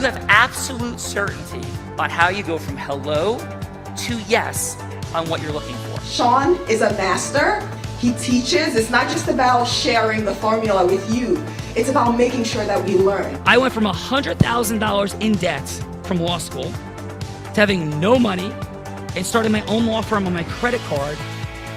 have absolute certainty on how you go from hello to yes on what you're looking for. Sean is a master. He teaches. It's not just about sharing the formula with you. It's about making sure that we learn. I went from $100,000 in debt from law school to having no money and starting my own law firm on my credit card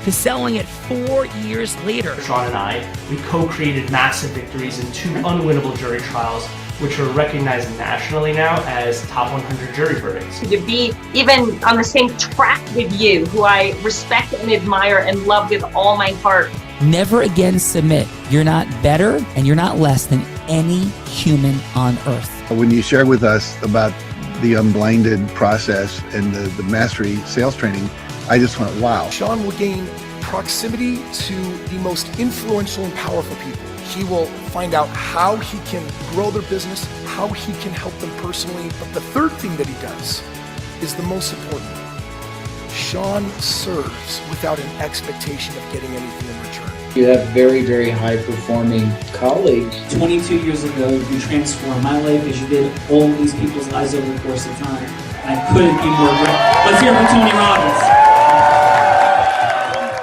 to selling it 4 years later. Sean and I, we co-created massive victories in 2 unwinnable jury trials, which are recognized nationally now as top 100 jury verdicts. To be even on the same track with you, who I respect and admire and love with all my heart. Never again submit. You're not better and you're not less than any human on earth. When you shared with us about the unblinded process and the mastery sales training, I just went, wow. Sean will gain proximity to the most influential and powerful people. He will find out how he can grow their business, how he can help them personally. But the third thing that he does is the most important. Sean serves without an expectation of getting anything in return. You have very, very high-performing colleagues. 22 years ago, you transformed my life as you did all these people's lives over the course of time. I couldn't be more grateful. Let's hear from Tony Robbins.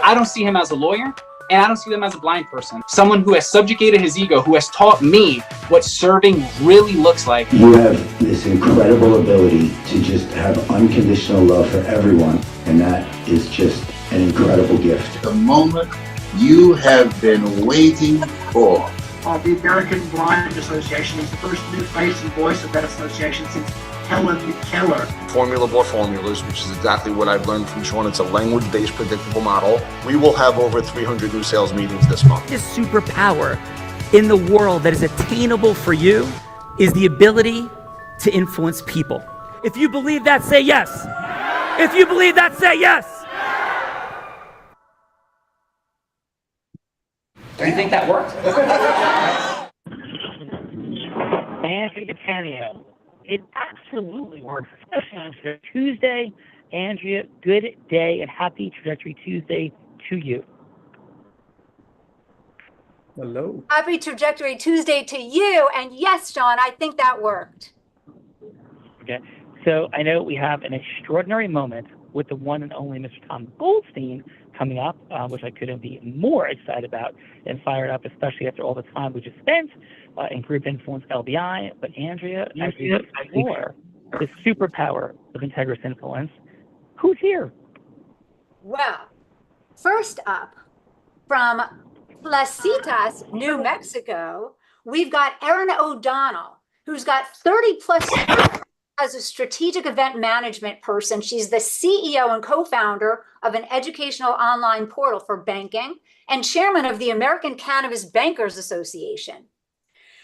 I don't see him as a lawyer, and I don't see him as a blind person. Someone who has subjugated his ego, who has taught me what serving really looks like. You have this incredible ability to just have unconditional love for everyone, and that is just an incredible gift. The moment you have been waiting for. The American Blind Association is the first new face and voice of that association since Helen Keller. Formula for formulas, which is exactly what I've learned from Sean. It's a language-based predictable model. We will have over 300 new sales meetings this month. This superpower in the world that is attainable for you is the ability to influence people. If you believe that, say yes. If you believe that, say yes. Do you think that worked? Andrea Catania. It absolutely works, especially on Tuesday. Andrea, good day and happy Trajectory Tuesday to you. Hello. Happy Trajectory Tuesday to you. And yes, Sean, I think that worked. Okay. So I know we have an extraordinary moment with the one and only Mr. Tom Goldstein coming up, which I couldn't be more excited about and fired up, especially after all the time we just spent in group influence LBI. But Andrea, as we explore the superpower of integrous influence, who's here? Well, first up, from Placitas, New Mexico, we've got Erin O'Donnell, who's got 30 plus years as a strategic event management person. She's the CEO and co-founder of an educational online portal for banking and chairman of the American Cannabis Bankers Association.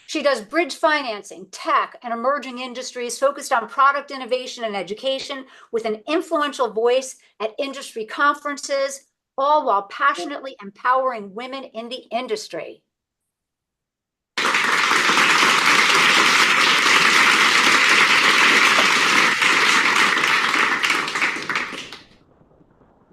She does bridge financing, tech, and emerging industries focused on product innovation and education with an influential voice at industry conferences, all while passionately empowering women in the industry.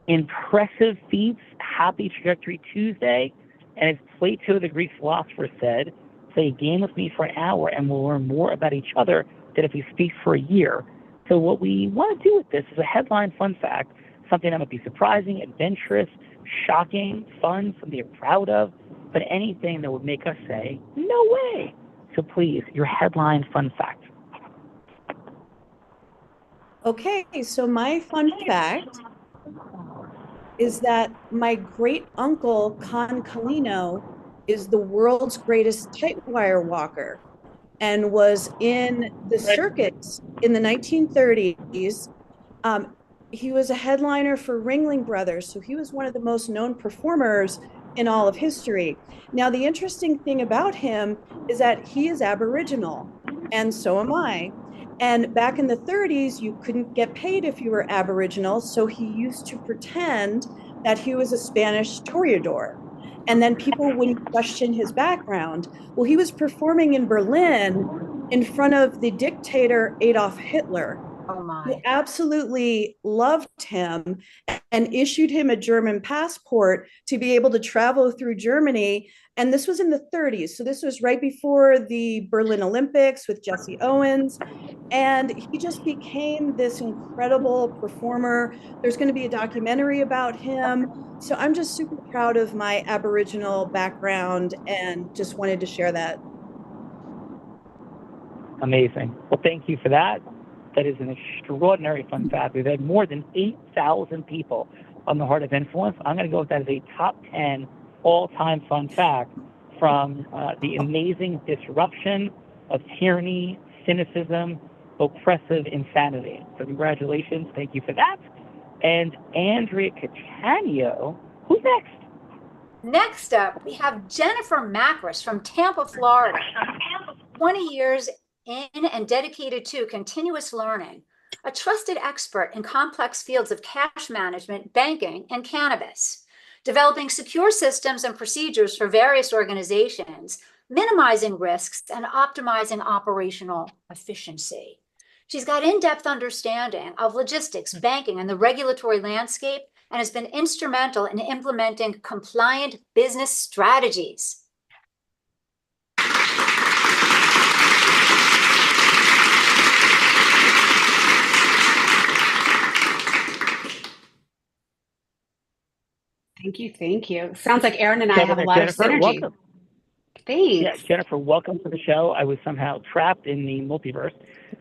Impressive feats, happy Trajectory Tuesday, and as Plato, the Greek philosopher, said, play a game with me for an hour and we'll learn more about each other than if we speak for a year. So what we want to do with this is a headline fun fact, something that might be surprising, adventurous, shocking, fun, something you're proud of, but anything that would make us say, no way. So please, your headline fun fact. Okay, so my fun fact is that my great uncle, Con Calino, is the world's greatest tightwire walker and was in the circuits in the 1930s. He was a headliner for Ringling Brothers, so he was one of the most known performers in all of history. Now, the interesting thing about him is that he is Aboriginal, and so am I. And back in the 30s, you couldn't get paid if you were Aboriginal, so he used to pretend that he was a Spanish toreador. And then people wouldn't question his background. Well, he was performing in Berlin in front of the dictator Adolf Hitler, who absolutely loved him and issued him a German passport to be able to travel through Germany. And this was in the 30s. So this was right before the Berlin Olympics with Jesse Owens. And he just became this incredible performer. There's going to be a documentary about him. So I'm just super proud of my Aboriginal background and just wanted to share that. Amazing. Well, thank you for that. That is an extraordinary fun fact. We've had more than 8,000 people on the Heart of Influence. I'm going to go with that as a top 10 all-time fun fact from the amazing disruption of tyranny, cynicism, oppressive insanity. So congratulations. Thank you for that. And Andrea Catania, who's next? Next up, we have Jennifer Macris from Tampa, Florida. 20 years in and dedicated to continuous learning, a trusted expert in complex fields of cash management, banking, and cannabis, developing secure systems and procedures for various organizations, minimizing risks, and optimizing operational efficiency. She's got in-depth understanding of logistics, banking, and the regulatory landscape, and has been instrumental in implementing compliant business strategies. Thank you, thank you. Sounds like Aaron and I have a lot Jennifer, of synergy. welcome. Thanks. Yeah, Jennifer, welcome to the show. I was somehow trapped in the multiverse,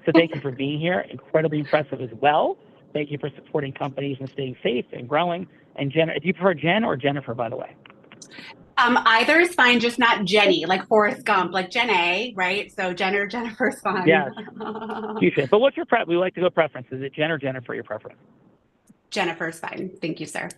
so thank you for being here. Incredibly impressive as well. Thank you for supporting companies and staying safe and growing. And Jen, do you prefer Jen or Jennifer, by the way? Either is fine, just not Jenny, like Forrest Gump, like Jen A, right? So Jen or Jennifer's fine. Yes. You should. But what's your we like to go preference. Is it Jen or Jennifer, your preference? Jennifer's fine. Thank you, sir.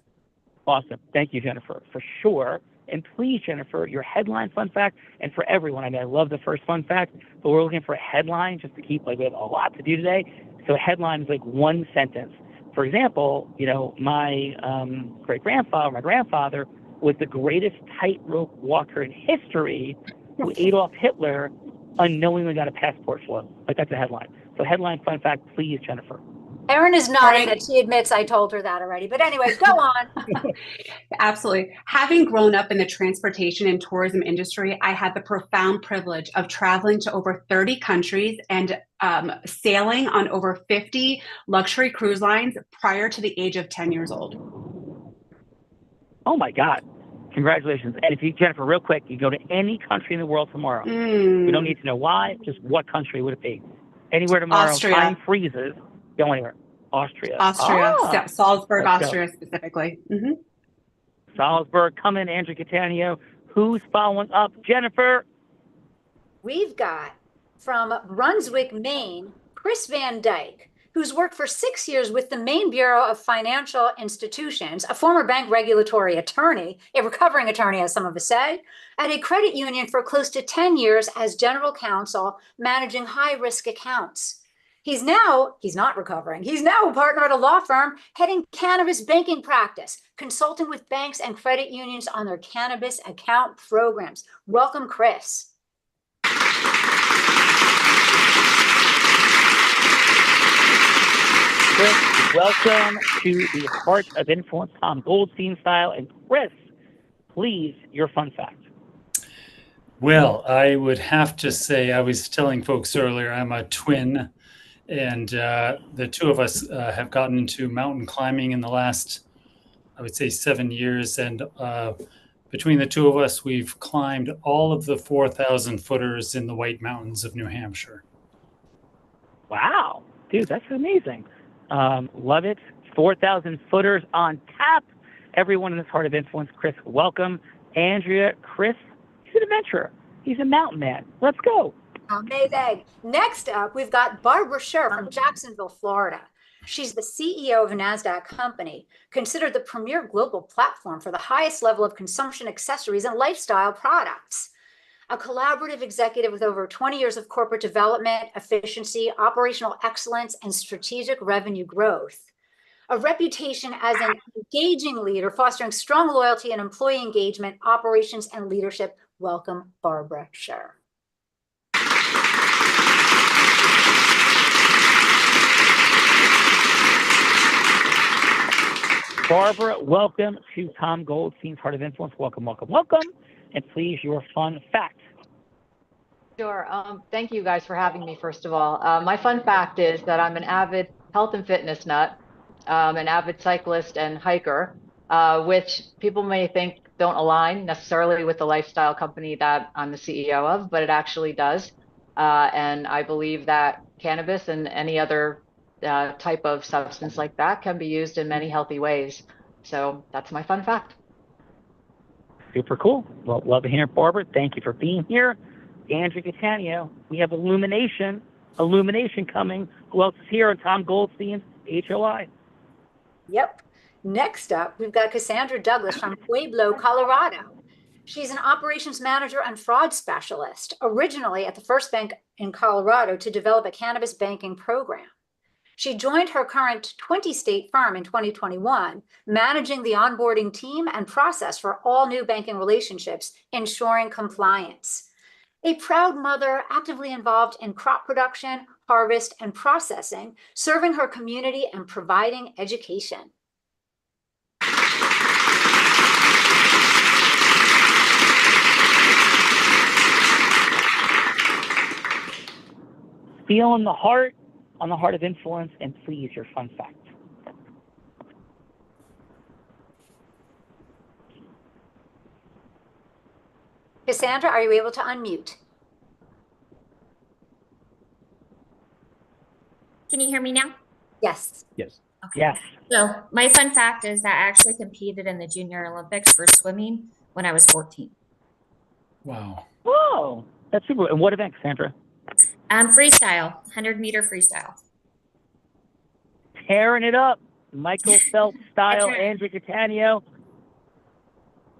Awesome. Thank you, Jennifer, for sure. And please, Jennifer, your headline fun fact, and for everyone, I mean, I love the first fun fact, but we're looking for a headline just to keep, like, we have a lot to do today. So a headline is like one sentence. For example, you know, my my grandfather was the greatest tightrope walker in history who Adolf Hitler unknowingly got a passport for. Like, that's a headline. So headline fun fact, please, Jennifer. Erin is nodding that she admits I told her that already. But anyways, go on. Absolutely. Having grown up in the transportation and tourism industry, I had the profound privilege of traveling to over 30 countries and sailing on over 50 luxury cruise lines prior to the age of 10 years old. Oh, my God. Congratulations. And if you, Jennifer, real quick, you go to any country in the world tomorrow. We don't need to know why, just what country would it be? Anywhere tomorrow, Austria. Time freezes. Go anywhere. Austria. Salzburg, Let's Austria go. specifically. Salzburg, come in, Andrew Catania. Who's following up? Jennifer. We've got from Brunswick, Maine, Chris Van Dyke, who's worked for 6 years with the Maine Bureau of Financial Institutions, a former bank regulatory attorney, a recovering attorney, as some of us say, at a credit union for close to 10 years as general counsel, managing high-risk accounts. He's not recovering. He's now a partner at a law firm heading cannabis banking practice, consulting with banks and credit unions on their cannabis account programs. Welcome, Chris. Chris, welcome to the Heart of Influence, Tom Goldstein style. And Chris, please, your fun fact. Well, I would have to say, I was telling folks earlier, I'm a twin. And the two of us have gotten into mountain climbing in the last, I would say, 7 years. And between the two of us, we've climbed all of the 4,000 footers in the White Mountains of New Hampshire. Wow. Dude, that's amazing. Love it. 4,000 footers on tap. Everyone in this Heart of Influence, Chris, welcome. Andrea, Chris, he's an adventurer. He's a mountain man. Let's go. Amazing. Next up, we've got Barbara Scher from Jacksonville, Florida. She's the CEO of a NASDAQ company, considered the premier global platform for the highest level of consumption accessories and lifestyle products. A collaborative executive with over 20 years of corporate development, efficiency, operational excellence, and strategic revenue growth. A reputation as an engaging leader, fostering strong loyalty and employee engagement, operations, and leadership. Welcome, Barbara Scher. Barbara, welcome to Tom Goldstein's Heart of Influence. Welcome, welcome, welcome. And please, your fun fact. Sure. Thank you guys for having me, first of all. My fun fact is that I'm an avid health and fitness nut, an avid cyclist and hiker, which people may think don't align necessarily with the lifestyle company that I'm the CEO of, but it actually does. And I believe that cannabis and any other type of substance like that can be used in many healthy ways. So that's my fun fact. Super cool. Well, love to hear it, Barbara. Thank you for being here. Andrew Catania, we have Illumination coming. Who else is here on Tom Goldstein's HOI? Yep. Next up, we've got Cassandra Douglas from Pueblo, Colorado. She's an operations manager and fraud specialist, originally at the First Bank in Colorado to develop a cannabis banking program. She joined her current 20-state firm in 2021, managing the onboarding team and process for all new banking relationships, ensuring compliance. A proud mother actively involved in crop production, harvest, and processing, serving her community and providing education. Feel on the heart of influence, and please, your fun fact. Cassandra, are you able to unmute? Can you hear me now? Yes. Yes. Okay. Yes. So my fun fact is that I actually competed in the Junior Olympics for swimming when I was 14. Wow. Whoa, that's super. And what event, Cassandra? Freestyle, 100-meter freestyle. Tearing it up. Michael Phelps style, Andrew Catania.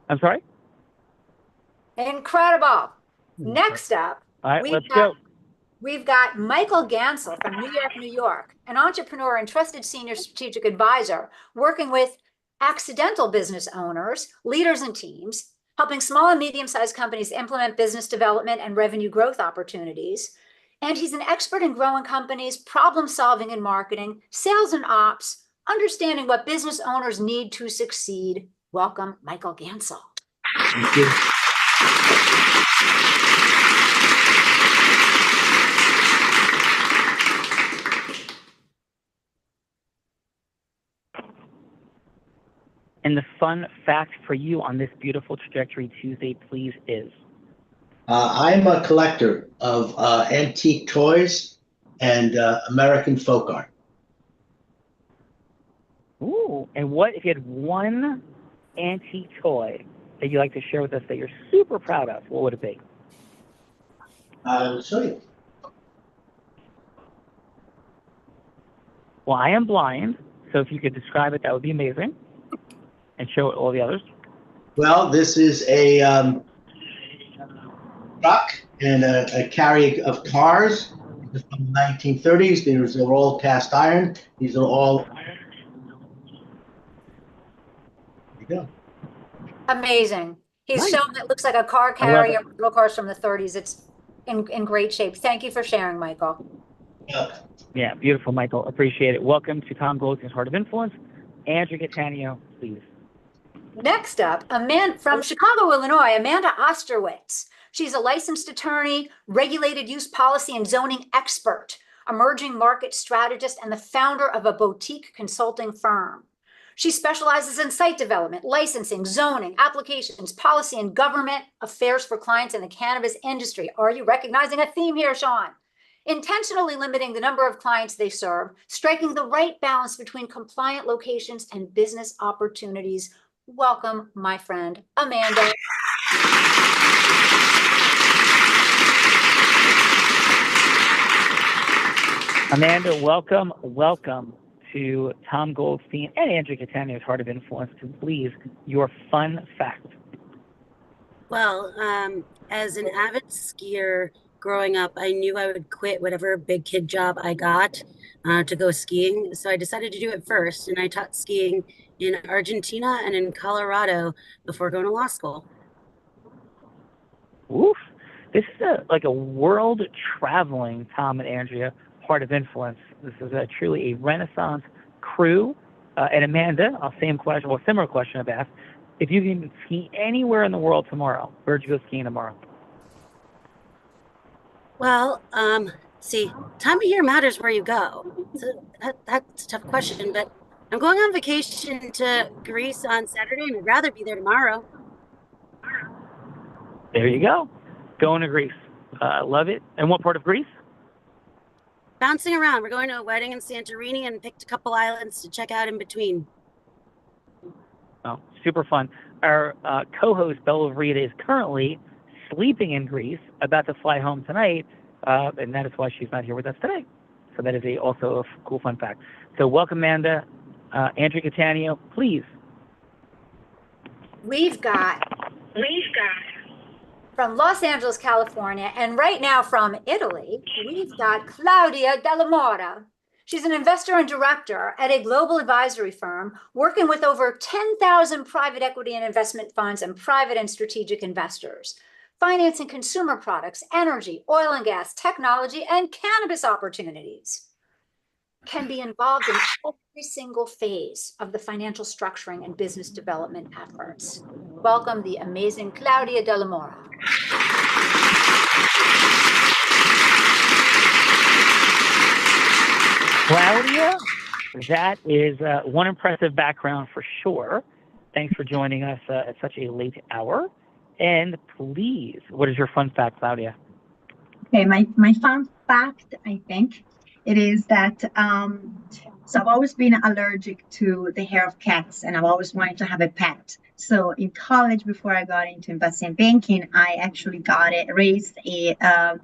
I'm sorry? Incredible. Next up, All right, let's go. We've got Michael Gansel from New York, an entrepreneur and trusted senior strategic advisor working with accidental business owners, leaders, and teams, helping small and medium-sized companies implement business development and revenue growth opportunities. And he's an expert in growing companies, problem solving and marketing, sales and ops, understanding what business owners need to succeed. Welcome, Michael Gansel. Thank you. And the fun fact for you on this beautiful Trajectory Tuesday, please, is? I'm a collector of antique toys and American folk art. Ooh, and what if you had one antique toy that you'd like to share with us that you're super proud of? What would it be? I'll show you. Well, I am blind, so if you could describe it, that would be amazing. And show all the others. Well, this is a truck and a carry of cars from the 1930s. These are all cast iron. These are all. There you go. Amazing. He's Nice. shown it looks like a car carrier, little cars from the 30s. It's in great shape. Thank you for sharing, Michael. Yeah, beautiful, Michael. Appreciate it. Welcome to Tom Goldstein's Heart of Influence. Andrew Catania, please. Next up, from Chicago, Illinois, Amanda Osterwitz. She's a licensed attorney, regulated use policy and zoning expert, emerging market strategist, and the founder of a boutique consulting firm. She specializes in site development, licensing, zoning, applications, policy, and government affairs for clients in the cannabis industry. Are you recognizing a theme here, Sean? Intentionally limiting the number of clients they serve, striking the right balance between compliant locations and business opportunities. Welcome, my friend, Amanda. Amanda, welcome to Tom Goldstein and Andrew Catania's Heart of Influence. To please, your fun fact. Well, as an avid skier growing up, I knew I would quit whatever big kid job I got to go skiing. So I decided to do it first, and I taught skiing in Argentina and in Colorado before going to law school. Oof. This is like a world traveling Tom and Andrea Heart of Influence. This is truly a Renaissance crew. And Amanda, similar question I've asked. If you can ski anywhere in the world tomorrow, where'd you go skiing tomorrow? Well, see, time of year matters where you go. That's a tough question, but I'm going on vacation to Greece on Saturday, and I'd rather be there tomorrow. There you go. Going to Greece. Love it. And what part of Greece? Bouncing around. We're going to a wedding in Santorini and picked a couple islands to check out in between. Oh, super fun. Our co-host, Bella Verita, is currently sleeping in Greece, about to fly home tonight, and that is why she's not here with us today. So that is also a cool fun fact. So welcome, Amanda. Andrew Catania, please. We've got from Los Angeles, California, and right now from Italy, we've got Claudia Della Mora. She's an investor and director at a global advisory firm working with over 10,000 private equity and investment funds and private and strategic investors, financing consumer products, energy, oil and gas, technology, and cannabis opportunities. Can be involved in every single phase of the financial structuring and business development efforts. Welcome the amazing Claudia Della Mora. Claudia, that is one impressive background for sure. Thanks for joining us at such a late hour. And please, what is your fun fact, Claudia? Okay, my fun fact, I think, it is that so I've always been allergic to the hair of cats, and I've always wanted to have a pet. So in college, before I got into investment banking, I actually raised an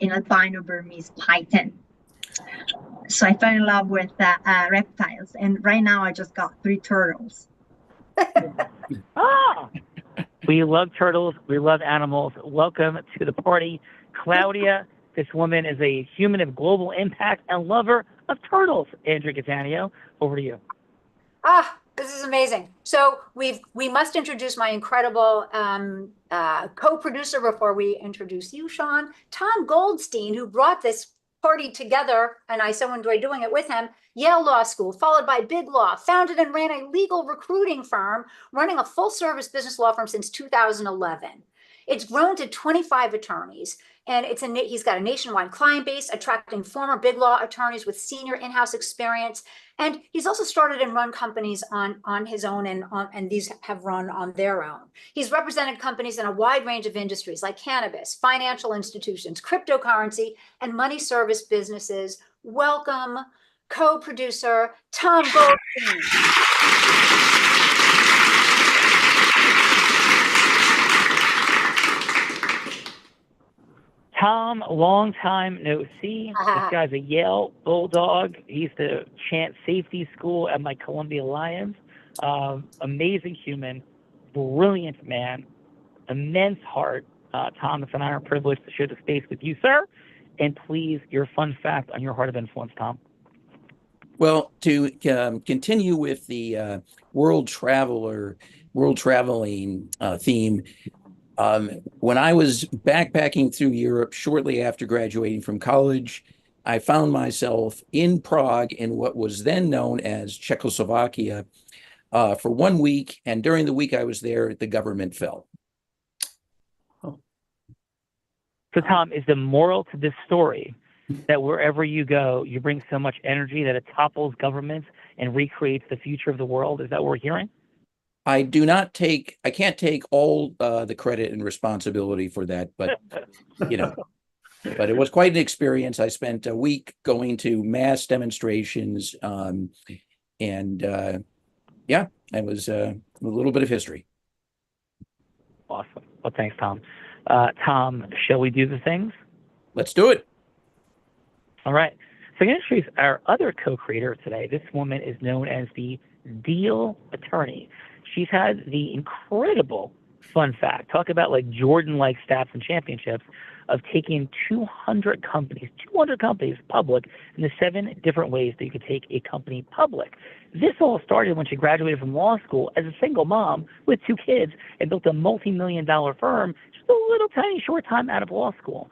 albino Burmese python. So I fell in love with reptiles, and right now I just got 3 turtles. We love turtles. We love animals. Welcome to the party, Claudia. This woman is a human of global impact and lover of turtles. Andrew Catania, over to you. This is amazing. So we must introduce my incredible co-producer before we introduce you, Sean. Tom Goldstein, who brought this party together, and I so enjoyed doing it with him. Yale Law School, followed by Big Law, founded and ran a legal recruiting firm, running a full-service business law firm since 2011. It's grown to 25 attorneys, and he's got a nationwide client base, attracting former Big Law attorneys with senior in-house experience. And he's also started and run companies on his own, and these have run on their own. He's represented companies in a wide range of industries like cannabis, financial institutions, cryptocurrency, and money service businesses. Welcome, co-producer Tom Goldstein. Tom, long time no see. This guy's a Yale Bulldog. He used to chant safety school at my Columbia Lions. Amazing human, brilliant man, immense heart. Tom, it's an honor and privilege to share the space with you, sir. And please, your fun fact on your heart of influence, Tom. Well, to continue with the world traveling theme, when I was backpacking through Europe shortly after graduating from college, I found myself in Prague in what was then known as Czechoslovakia for 1 week. And during the week I was there, the government fell. So, Tom, is the moral to this story that wherever you go, you bring so much energy that it topples governments and recreates the future of the world? Is that what we're hearing? I can't take all the credit and responsibility for that, but but it was quite an experience. I spent a week going to mass demonstrations, and it was a little bit of history. Awesome. Well, thanks, Tom. Tom, shall we do the things? Let's do it. All right. So I'm going to introduce our other co-creator today. This woman is known as the Deal Attorney. She's had the incredible fun fact, talk about like Jordan-like stats and championships, of taking 200 companies public in the 7 different ways that you could take a company public. This all started when she graduated from law school as a single mom with 2 kids and built a multi-million-dollar firm just a little tiny short time out of law school.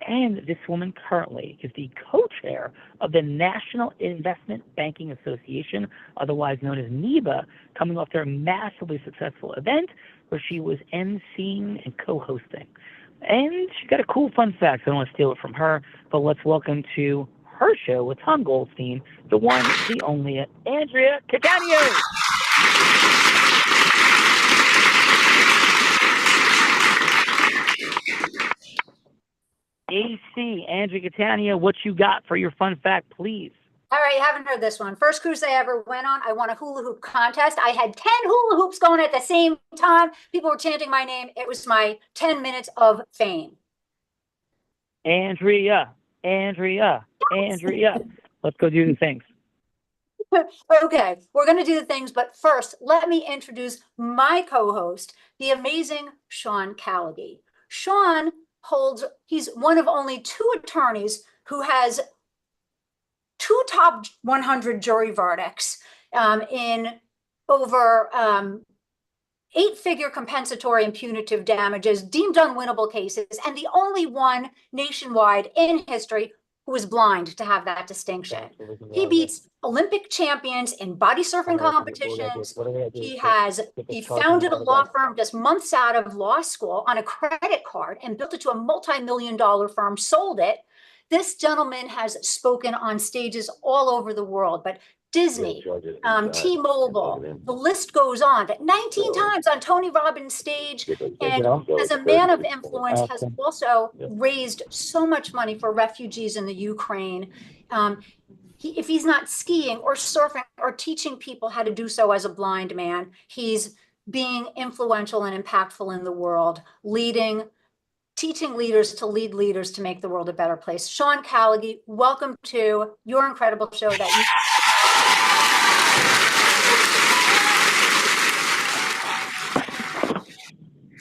And this woman currently is the co-chair of the National Investment Banking Association, otherwise known as NIBA, coming off their massively successful event where she was emceeing and co-hosting. And she got a cool fun fact. So I don't want to steal it from her, but let's welcome to her show with Tom Goldstein, the one, the only, Andrea Catania. AC, Andrea Catania, what you got for your fun fact, please? All right, you haven't heard this one. First cruise I ever went on, I won a hula hoop contest. I had 10 hula hoops going at the same time. People were chanting my name. It was my 10 minutes of fame. Andrea. Let's go do the things. Okay, we're going to do the things, but first, let me introduce my co-host, the amazing Sean Callaghy. Sean he's one of only 2 attorneys who has 2 top 100 jury verdicts in over 8-figure compensatory and punitive damages, deemed unwinnable cases, and the only one nationwide in history who is blind to have that distinction. He beats Olympic champions in body surfing competitions. He founded a law firm just months out of law school on a credit card and built it to a multi-million-dollar firm, sold it. This gentleman has spoken on stages all over the world, but Disney, T-Mobile, the list goes on. But 19 times on Tony Robbins' stage, and as a man of influence, has also raised so much money for refugees in the Ukraine. If he's not skiing or surfing or teaching people how to do so as a blind man, he's being influential and impactful in the world, teaching leaders to lead leaders to make the world a better place. Sean Callaghy, welcome to your incredible show that you...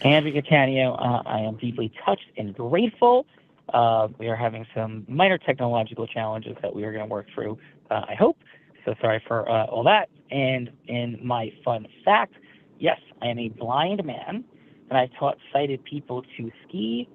Andrea Catania, I am deeply touched and grateful. We are having some minor technological challenges that we are going to work through, I hope. So sorry for all that. And in my fun fact, yes, I am a blind man, and I taught sighted people to ski,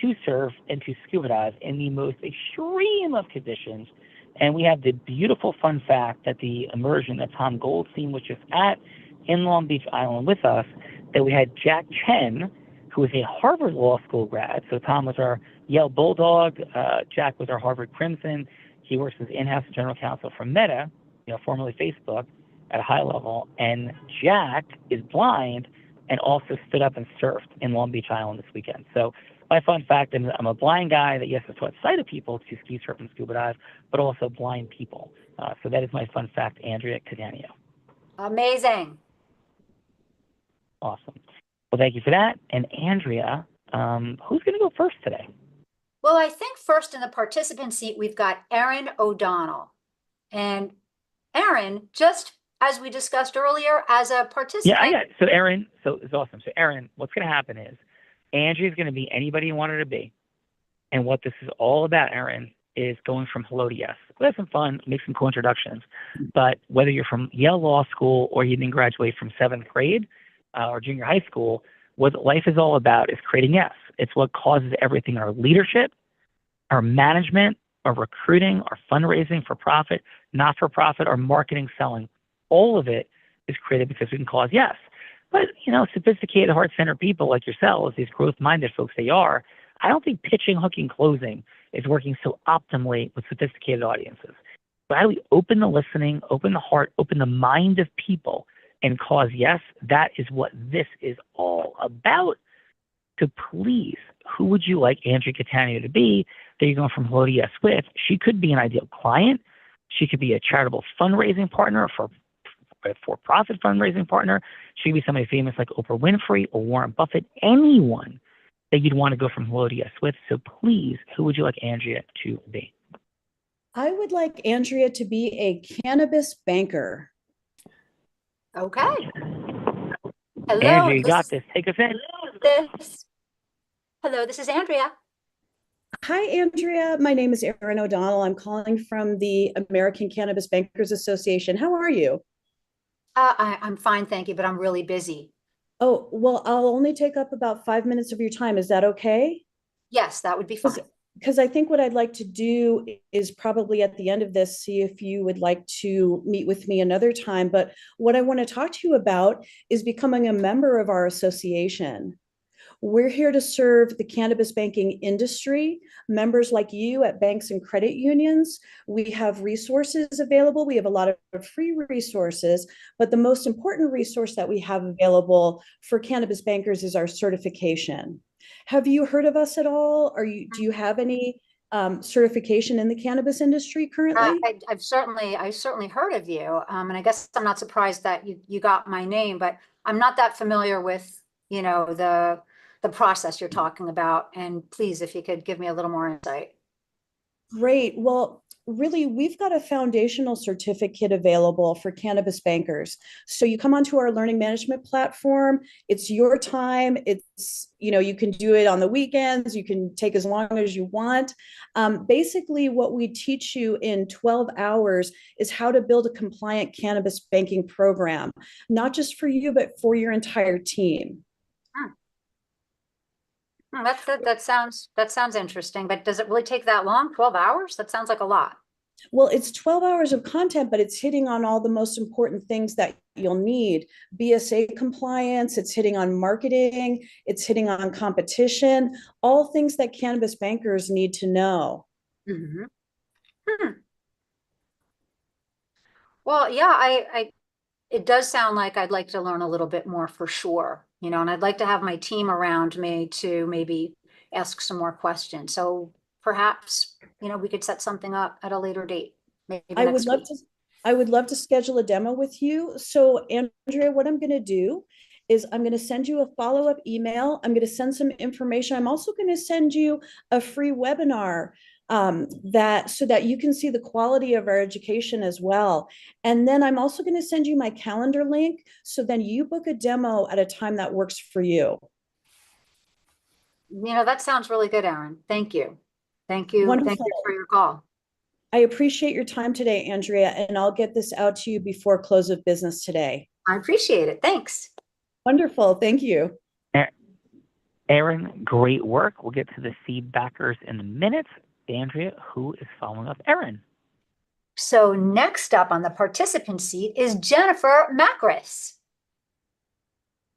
to surf, and to scuba dive in the most extreme of conditions. And we have the beautiful fun fact that the immersion that Tom Goldstein was just at in Long Beach Island with us, that we had Jack Chen, who is a Harvard Law School grad. So Tom was our Yale Bulldog. Jack was our Harvard Crimson. He works as in-house general counsel for Meta, formerly Facebook, at a high level. And Jack is blind and also stood up and surfed in Long Beach Island this weekend. So my fun fact is I'm a blind guy that, yes, has taught sighted people to ski, surf, and scuba dive, but also blind people. So that is my fun fact, Andrea Catania. Amazing. Awesome. Well, thank you for that. And Andrea, who's going to go first today? Well, I think first in the participant seat, we've got Erin O'Donnell. And Erin, just as we discussed earlier, as a participant. Yeah, I got it. So Erin, so it's awesome. So Erin, what's going to happen is Andrea's going to be anybody you want her to be. And what this is all about, Erin, is going from hello to yes. We'll have some fun, make some cool introductions. But whether you're from Yale Law School or you didn't graduate from 7th grade, or junior high school, what life is all about is creating yes. It's what causes everything, our leadership, our management, our recruiting, our fundraising for profit, not for profit, our marketing, selling. All of it is created because we can cause yes. But, sophisticated, heart-centered people like yourselves, these growth-minded folks they are, I don't think pitching, hooking, closing is working so optimally with sophisticated audiences. But how do we open the listening, open the heart, open the mind of people, and cause yes? That is what this is all about. So please, who would you like Andrea Catania to be that you're going from hello to yes with? She could be an ideal client. She could be a charitable fundraising partner, a for-profit fundraising partner. She could be somebody famous like Oprah Winfrey or Warren Buffett, anyone that you'd want to go from hello to yes with. So please, who would you like Andrea to be? I would like Andrea to be a cannabis banker. Okay. Hello. Andrea, you got this. Take us in. Hello, this is Andrea. Hi, Andrea. My name is Erin O'Donnell. I'm calling from the American Cannabis Bankers Association. How are you? I'm fine, thank you, but I'm really busy. Oh, well, I'll only take up about 5 minutes of your time. Is that okay? Yes, that would be fine. Because I think what I'd like to do is probably at the end of this, see if you would like to meet with me another time. But what I want to talk to you about is becoming a member of our association. We're here to serve the cannabis banking industry, members like you at banks and credit unions. We have resources available. We have a lot of free resources, but the most important resource that we have available for cannabis bankers is our certification. Have you heard of us at all? Do you have any certification in the cannabis industry currently? I've certainly heard of you, and I guess I'm not surprised that you got my name, but I'm not that familiar with the process you're talking about. And please, if you could give me a little more insight. Great. Well, really, we've got a foundational certificate available for cannabis bankers. So you come onto our learning management platform. It's your time. You can do it on the weekends. You can take as long as you want. Basically, what we teach you in 12 hours is how to build a compliant cannabis banking program, not just for you, but for your entire team. That sounds interesting, but does it really take that long? 12 hours? That sounds like a lot. Well, it's 12 hours of content, but it's hitting on all the most important things that you'll need. BSA compliance, it's hitting on marketing, it's hitting on competition, all things that cannabis bankers need to know. Mm-hmm. Well, yeah, it does sound like I'd like to learn a little bit more for sure, and I'd like to have my team around me to maybe ask some more questions. So perhaps, we could set something up at a later date. Maybe I next would love week. I would love to schedule a demo with you. So Andrea, what I'm going to do is I'm going to send you a follow-up email. I'm going to send some information. I'm also going to send you a free webinar so that you can see the quality of our education as well. And then I'm also going to send you my calendar link. So then you book a demo at a time that works for you. That sounds really good, Erin. Thank you. Thank you. Wonderful. Thank you for your call. I appreciate your time today, Andrea, and I'll get this out to you before close of business today. I appreciate it. Thanks. Wonderful. Thank you. Erin, great work. We'll get to the seed backers in a minute. Andrea, who is following up Erin? So next up on the participant seat is Jennifer Macris.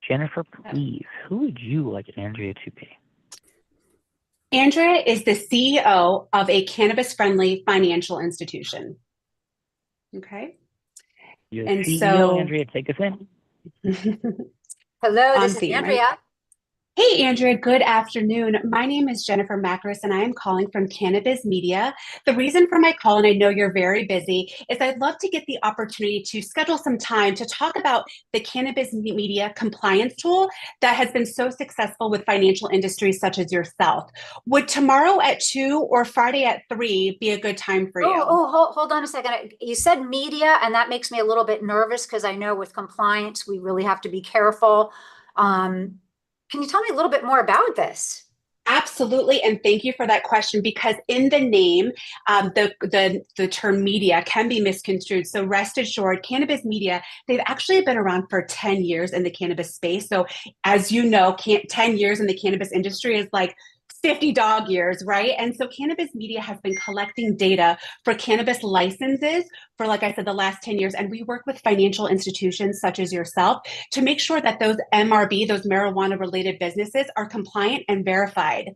Jennifer, please, who would you like Andrea to be? Andrea is the CEO of a cannabis-friendly financial institution. Okay. You're And CEO, so, Andrea, take us in. Hello, On this is theme, Andrea. right? Hey, Andrea, good afternoon. My name is Jennifer Macris, and I am calling from Cannabis Media. The reason for my call, and I know you're very busy, is I'd love to get the opportunity to schedule some time to talk about the Cannabis Media compliance tool that has been so successful with financial industries such as yourself. Would tomorrow at 2 or Friday at 3 be a good time for you? Hold on a second. You said media, and that makes me a little bit nervous because I know with compliance, we really have to be careful. Can you tell me a little bit more about this? Absolutely, and thank you for that question, because in the name, the term media can be misconstrued. So rest assured, Cannabis Media, they've actually been around for 10 years in the cannabis space. So as you know, 10 years in the cannabis industry is like 50 dog years, right? And so Cannabis Media has been collecting data for cannabis licenses for, like I said, the last 10 years. And we work with financial institutions such as yourself to make sure that those MRB, those marijuana related businesses, are compliant and verified.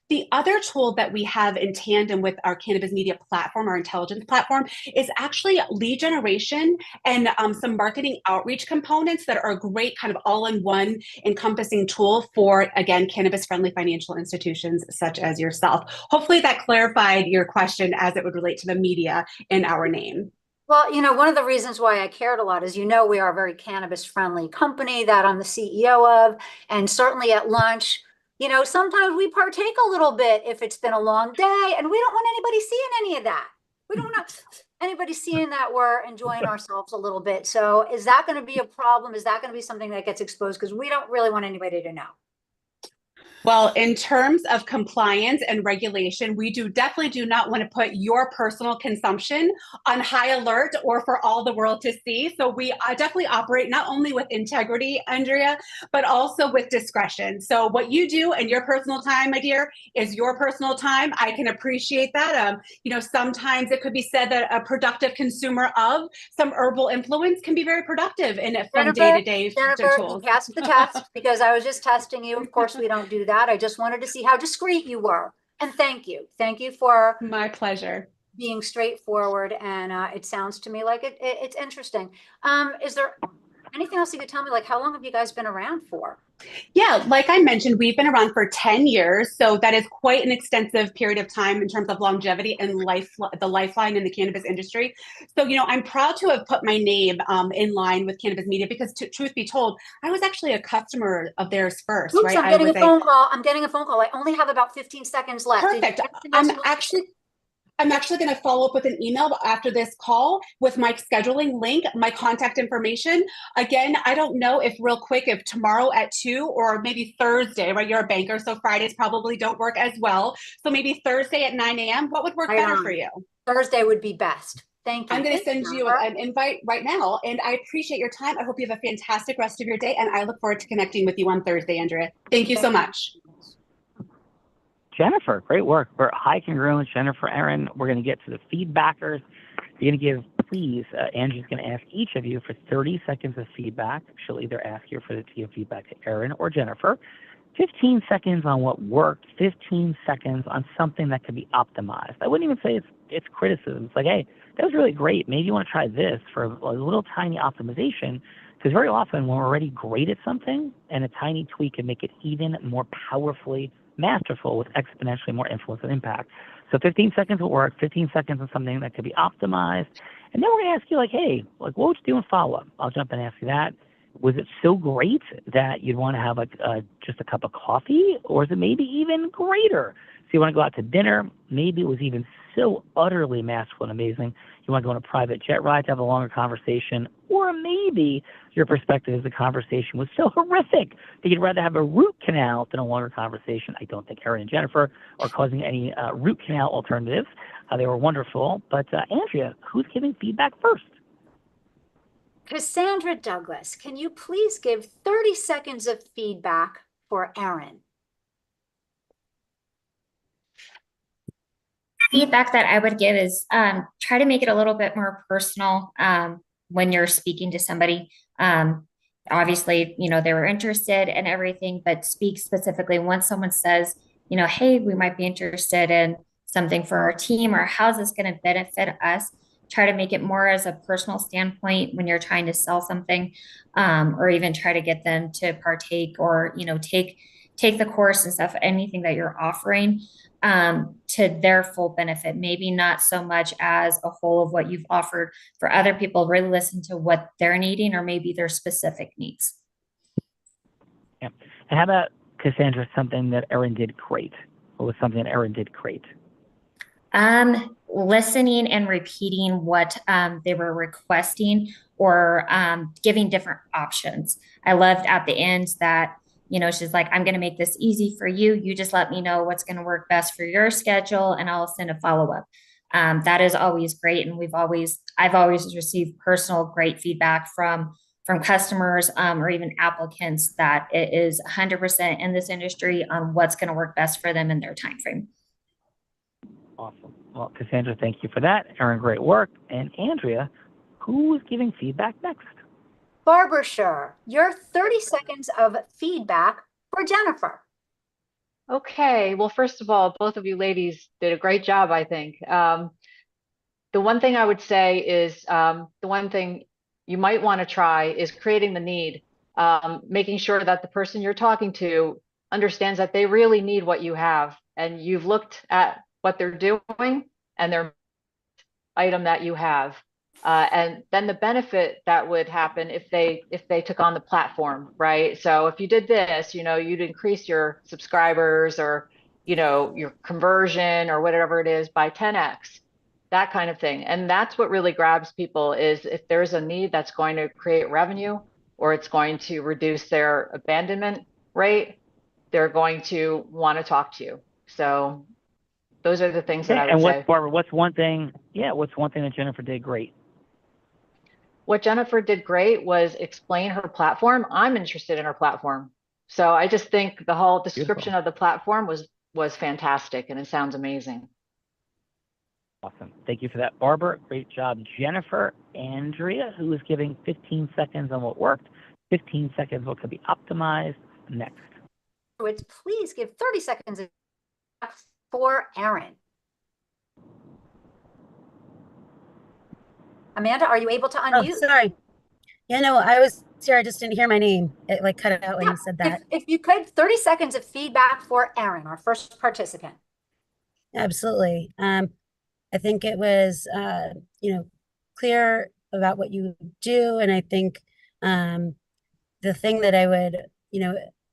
The other tool that we have in tandem with our Cannabis Media platform, our intelligence platform, is actually lead generation and some marketing outreach components that are a great kind of all-in-one encompassing tool for, again, cannabis-friendly financial institutions such as yourself. Hopefully that clarified your question as it would relate to the media in our name. Well, one of the reasons why I cared a lot is, we are a very cannabis-friendly company that I'm the CEO of, and certainly at lunch, sometimes we partake a little bit if it's been a long day, and we don't want anybody seeing any of that. We don't want anybody seeing that we're enjoying ourselves a little bit. So is that going to be a problem? Is that going to be something that gets exposed? Because we don't really want anybody to know. Well, in terms of compliance and regulation, we definitely do not want to put your personal consumption on high alert or for all the world to see. So we definitely operate not only with integrity, Andrea, but also with discretion. So what you do in your personal time, my dear, is your personal time. I can appreciate that. Sometimes it could be said that a productive consumer of some herbal influence can be very productive in from day to day Jennifer, tools. you passed the test because I was just testing you. Of course, we don't do that. I just wanted to see how discreet you were. And thank you. Thank you for my pleasure being straightforward. And it sounds to me like it's interesting. Is there anything else you could tell me? Like, how long have you guys been around for? Yeah, like I mentioned, we've been around for 10 years. So that is quite an extensive period of time in terms of longevity and the lifeline in the cannabis industry. So, I'm proud to have put my name in line with Cannabis Media because truth be told, I was actually a customer of theirs first, Oops, right? I'm getting a phone call. I'm getting a phone call. I only have about 15 seconds left. Perfect. I'm actually going to follow up with an email after this call with my scheduling link, my contact information. Again, I don't know if tomorrow at 2 or maybe Thursday, right? You're a banker, so Fridays probably don't work as well. So maybe Thursday at 9 a.m. What would work better for you? Thursday would be best. Thank you. I'm going to send you an invite right now, and I appreciate your time. I hope you have a fantastic rest of your day, and I look forward to connecting with you on Thursday, Andrea. Thank you so much. Jennifer, great work. We're high congruence, Jennifer, Erin. We're going to get to the feedbackers. You're going to give, please, Angie's going to ask each of you for 30 seconds of feedback. She'll either ask you to give feedback to Erin or Jennifer. 15 seconds on what worked, 15 seconds on something that could be optimized. I wouldn't even say it's criticism. It's like, hey, that was really great. Maybe you want to try this for a little tiny optimization, because very often when we're already great at something and a tiny tweak can make it even more powerfully masterful with exponentially more influence and impact. So 15 seconds will work, 15 seconds on something that could be optimized. And then we're going to ask you, like, hey, what would you do in follow-up? I'll jump in and ask you that. Was it so great that you'd want to have just a cup of coffee? Or is it maybe even greater? So you want to go out to dinner. Maybe it was even so utterly masterful and amazing. You want to go on a private jet ride to have a longer conversation. Or maybe your perspective is the conversation was so horrific that you'd rather have a root canal than a longer conversation. I don't think Erin and Jennifer are causing any root canal alternatives. They were wonderful. But Andrea, who's giving feedback first? Cassandra Douglas, can you please give 30 seconds of feedback for Erin? Feedback that I would give is try to make it a little bit more personal when you're speaking to somebody. Obviously, they were interested in everything, but speak specifically when someone says, hey, we might be interested in something for our team, or how's this going to benefit us? Try to make it more as a personal standpoint when you're trying to sell something, or even try to get them to partake or, take the course and stuff, anything that you're offering to their full benefit. Maybe not so much as a whole of what you've offered for other people. Really listen to what they're needing or maybe their specific needs. Yeah. And how about, Cassandra, something that Erin did great? What was something that Erin did great? Listening and repeating what they were requesting, or giving different options. I loved at the end that, she's like, I'm going to make this easy for you. You just let me know what's going to work best for your schedule, and I'll send a follow-up. That is always great. And I've always received personal great feedback from customers or even applicants that it is 100% in this industry on what's going to work best for them in their time frame. Awesome. Well, Cassandra, thank you for that. Erin, great work. And Andrea, who is giving feedback next? Barbara Scher, your 30 seconds of feedback for Jennifer. Okay. Well, first of all, both of you ladies did a great job, I think. The one thing I would say is the one thing you might want to try is creating the need, making sure that the person you're talking to understands that they really need what you have, and you've looked at what they're doing and their item that you have. And then the benefit that would happen if they took on the platform, right? So if you did this, you'd increase your subscribers or, your conversion or whatever it is by 10x, that kind of thing. And that's what really grabs people, is if there's a need that's going to create revenue or it's going to reduce their abandonment rate, they're going to want to talk to you. So those are the things that I would and say. Barbara, what's one thing that Jennifer did great? What Jennifer did great was explain her platform. I'm interested in her platform. So I just think the whole description of the platform was fantastic, and it sounds amazing. Awesome. Thank you for that, Barbara. Great job, Jennifer. Andrea, who is giving 15 seconds on what worked, 15 seconds what could be optimized. Next. Please give 30 seconds for Aaron. Amanda, are you able to unmute? Oh, sorry. Yeah, no, I was here. I just didn't hear my name. It like cut out when you said that. If you could, 30 seconds of feedback for Aaron, our first participant. Absolutely. I think it was, clear about what you do. And I think the thing that I would,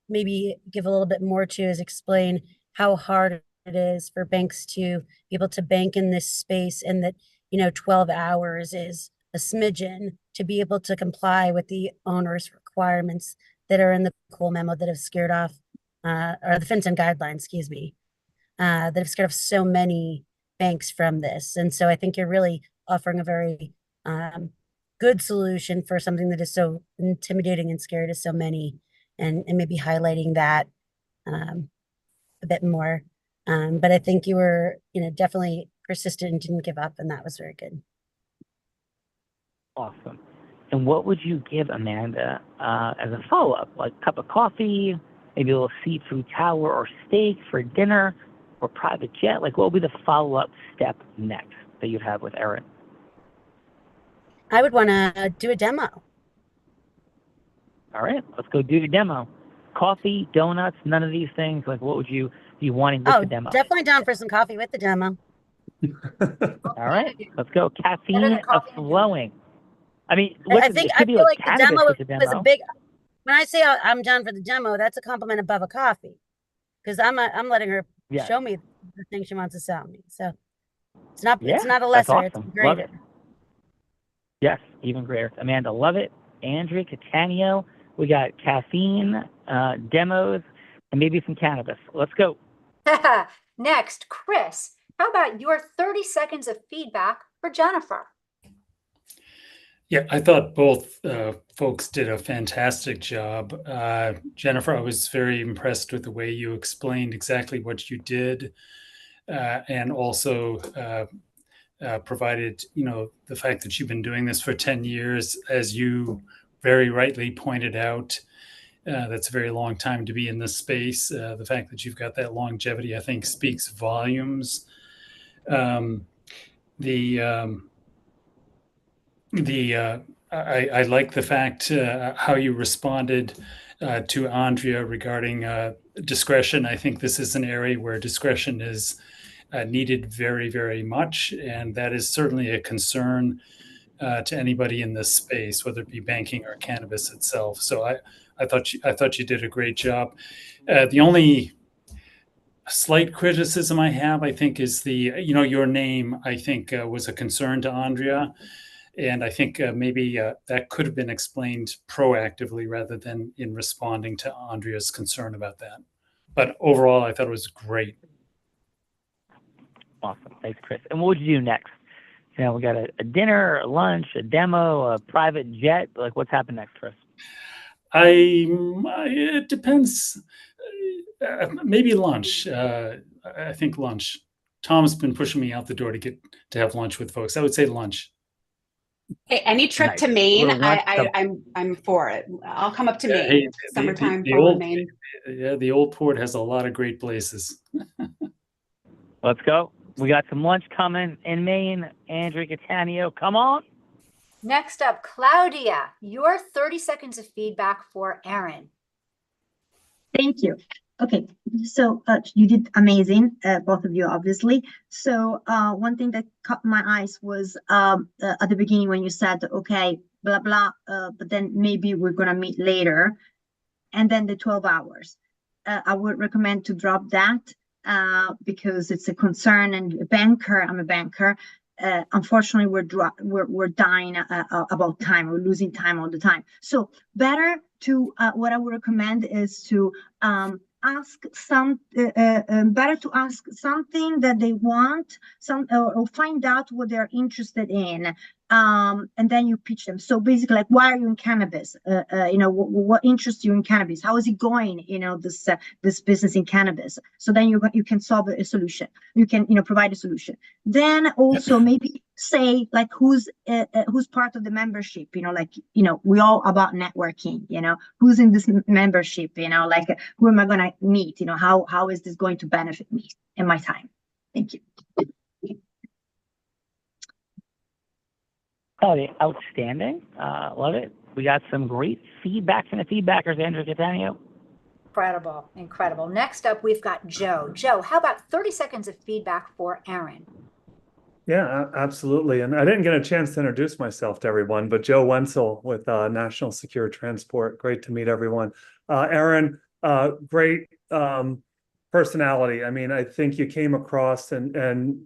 maybe give a little bit more to is explain how hard it is for banks to be able to bank in this space, and that, 12 hours is a smidgen to be able to comply with the onerous requirements that are in the cool memo that have scared off, or the FinCEN guidelines, excuse me, that have scared off so many banks from this. And so I think you're really offering a very good solution for something that is so intimidating and scary to so many, and maybe highlighting that a bit more. But I think you were, definitely persistent and didn't give up, and that was very good. Awesome. And what would you give Amanda as a follow-up? Like a cup of coffee, maybe a little seafood tower or steak for dinner, or private jet? Like, what would be the follow-up step next that you'd have with Erin? I would want to do a demo. All right, let's go do the demo. Coffee, donuts, none of these things. Like, what would you be wanting with the demo? Definitely down for some coffee with the demo. All right, let's go. Caffeine flowing. I mean, I listen, feel like the demo with the was a big. When I say I'm down for the demo, that's a compliment above a coffee, because I'm letting her show me the thing she wants to sell me. So it's not a lesser, awesome. it's a greater. Yes, even greater. Amanda, love it. Andrea Catania, we got caffeine, demos, and maybe some cannabis. Let's go. Next, Chris, how about your 30 seconds of feedback for Jennifer? Yeah, I thought both folks did a fantastic job. Jennifer, I was very impressed with the way you explained exactly what you did, and also provided, the fact that you've been doing this for 10 years, as you very rightly pointed out. That's a very long time to be in this space. The fact that you've got that longevity, I think, speaks volumes. I like the fact how you responded to Andrea regarding discretion. I think this is an area where discretion is needed very, very much, and that is certainly a concern to anybody in this space, whether it be banking or cannabis itself. So I thought you did a great job. The only slight criticism I have, I think, is your name, I think, was a concern to Andrea. And I think maybe that could have been explained proactively rather than in responding to Andrea's concern about that. But overall, I thought it was great. Awesome. Thanks, Chris. And what would you do next? We got a dinner, a lunch, a demo, a private jet. Like, what's happened next, Chris? It depends. Maybe lunch. I think lunch. Tom's been pushing me out the door to have lunch with folks. I would say lunch. Hey, any trip to Maine, I'm for it. I'll come up to Maine. Summertime, fall in Maine. Yeah, the Old Port has a lot of great places. Let's go. We got some lunch coming in Maine. Andrea Catania, come on. Next up, Claudia, your 30 seconds of feedback for Aaron. Thank you. Okay, so you did amazing, both of you, obviously. So one thing that caught my eyes was at the beginning when you said, okay, blah, blah, but then maybe we're going to meet later. And then the 12 hours. I would recommend to drop that because it's a concern, and I'm a banker. Unfortunately, we're dying about time. We're losing time all the time. So better to what I would recommend is to ask better to ask something that they want, or find out what they're interested in, and then you pitch them. So basically, like, why are you in cannabis? What interests you in cannabis? How is it going? This business in cannabis. So then you can solve a solution. You can provide a solution. Then also maybe say like who's part of the membership. We all about networking. Who's in this membership? Like who am I gonna meet? How is this going to benefit me in my time? Thank you. Oh, outstanding. Love it. We got some great feedback from the feedbackers, Andrew Catania. Incredible, incredible. Next up, we've got Joe. Joe, how about 30 seconds of feedback for Aaron? Yeah, absolutely. And I didn't get a chance to introduce myself to everyone, but Joe Wenzel with National Secure Transport. Great to meet everyone. Aaron, great personality. I mean, I think you came across and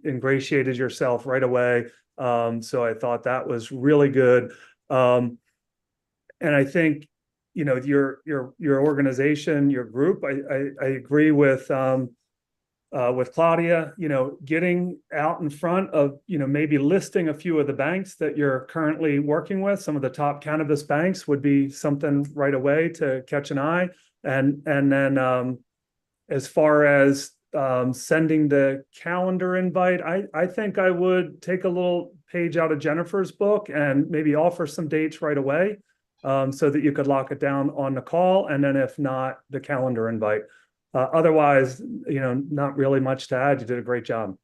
ingratiated yourself right away. So I thought that was really good. And I think, your organization, your group, I agree with Claudia, getting out in front of, maybe listing a few of the banks that you're currently working with. Some of the top cannabis banks would be something right away to catch an eye. And then as far as sending the calendar invite, I think I would take a little page out of Jennifer's book and maybe offer some dates right away, so that you could lock it down on the call. And then if not, the calendar invite. Otherwise, not really much to add. You did a great job.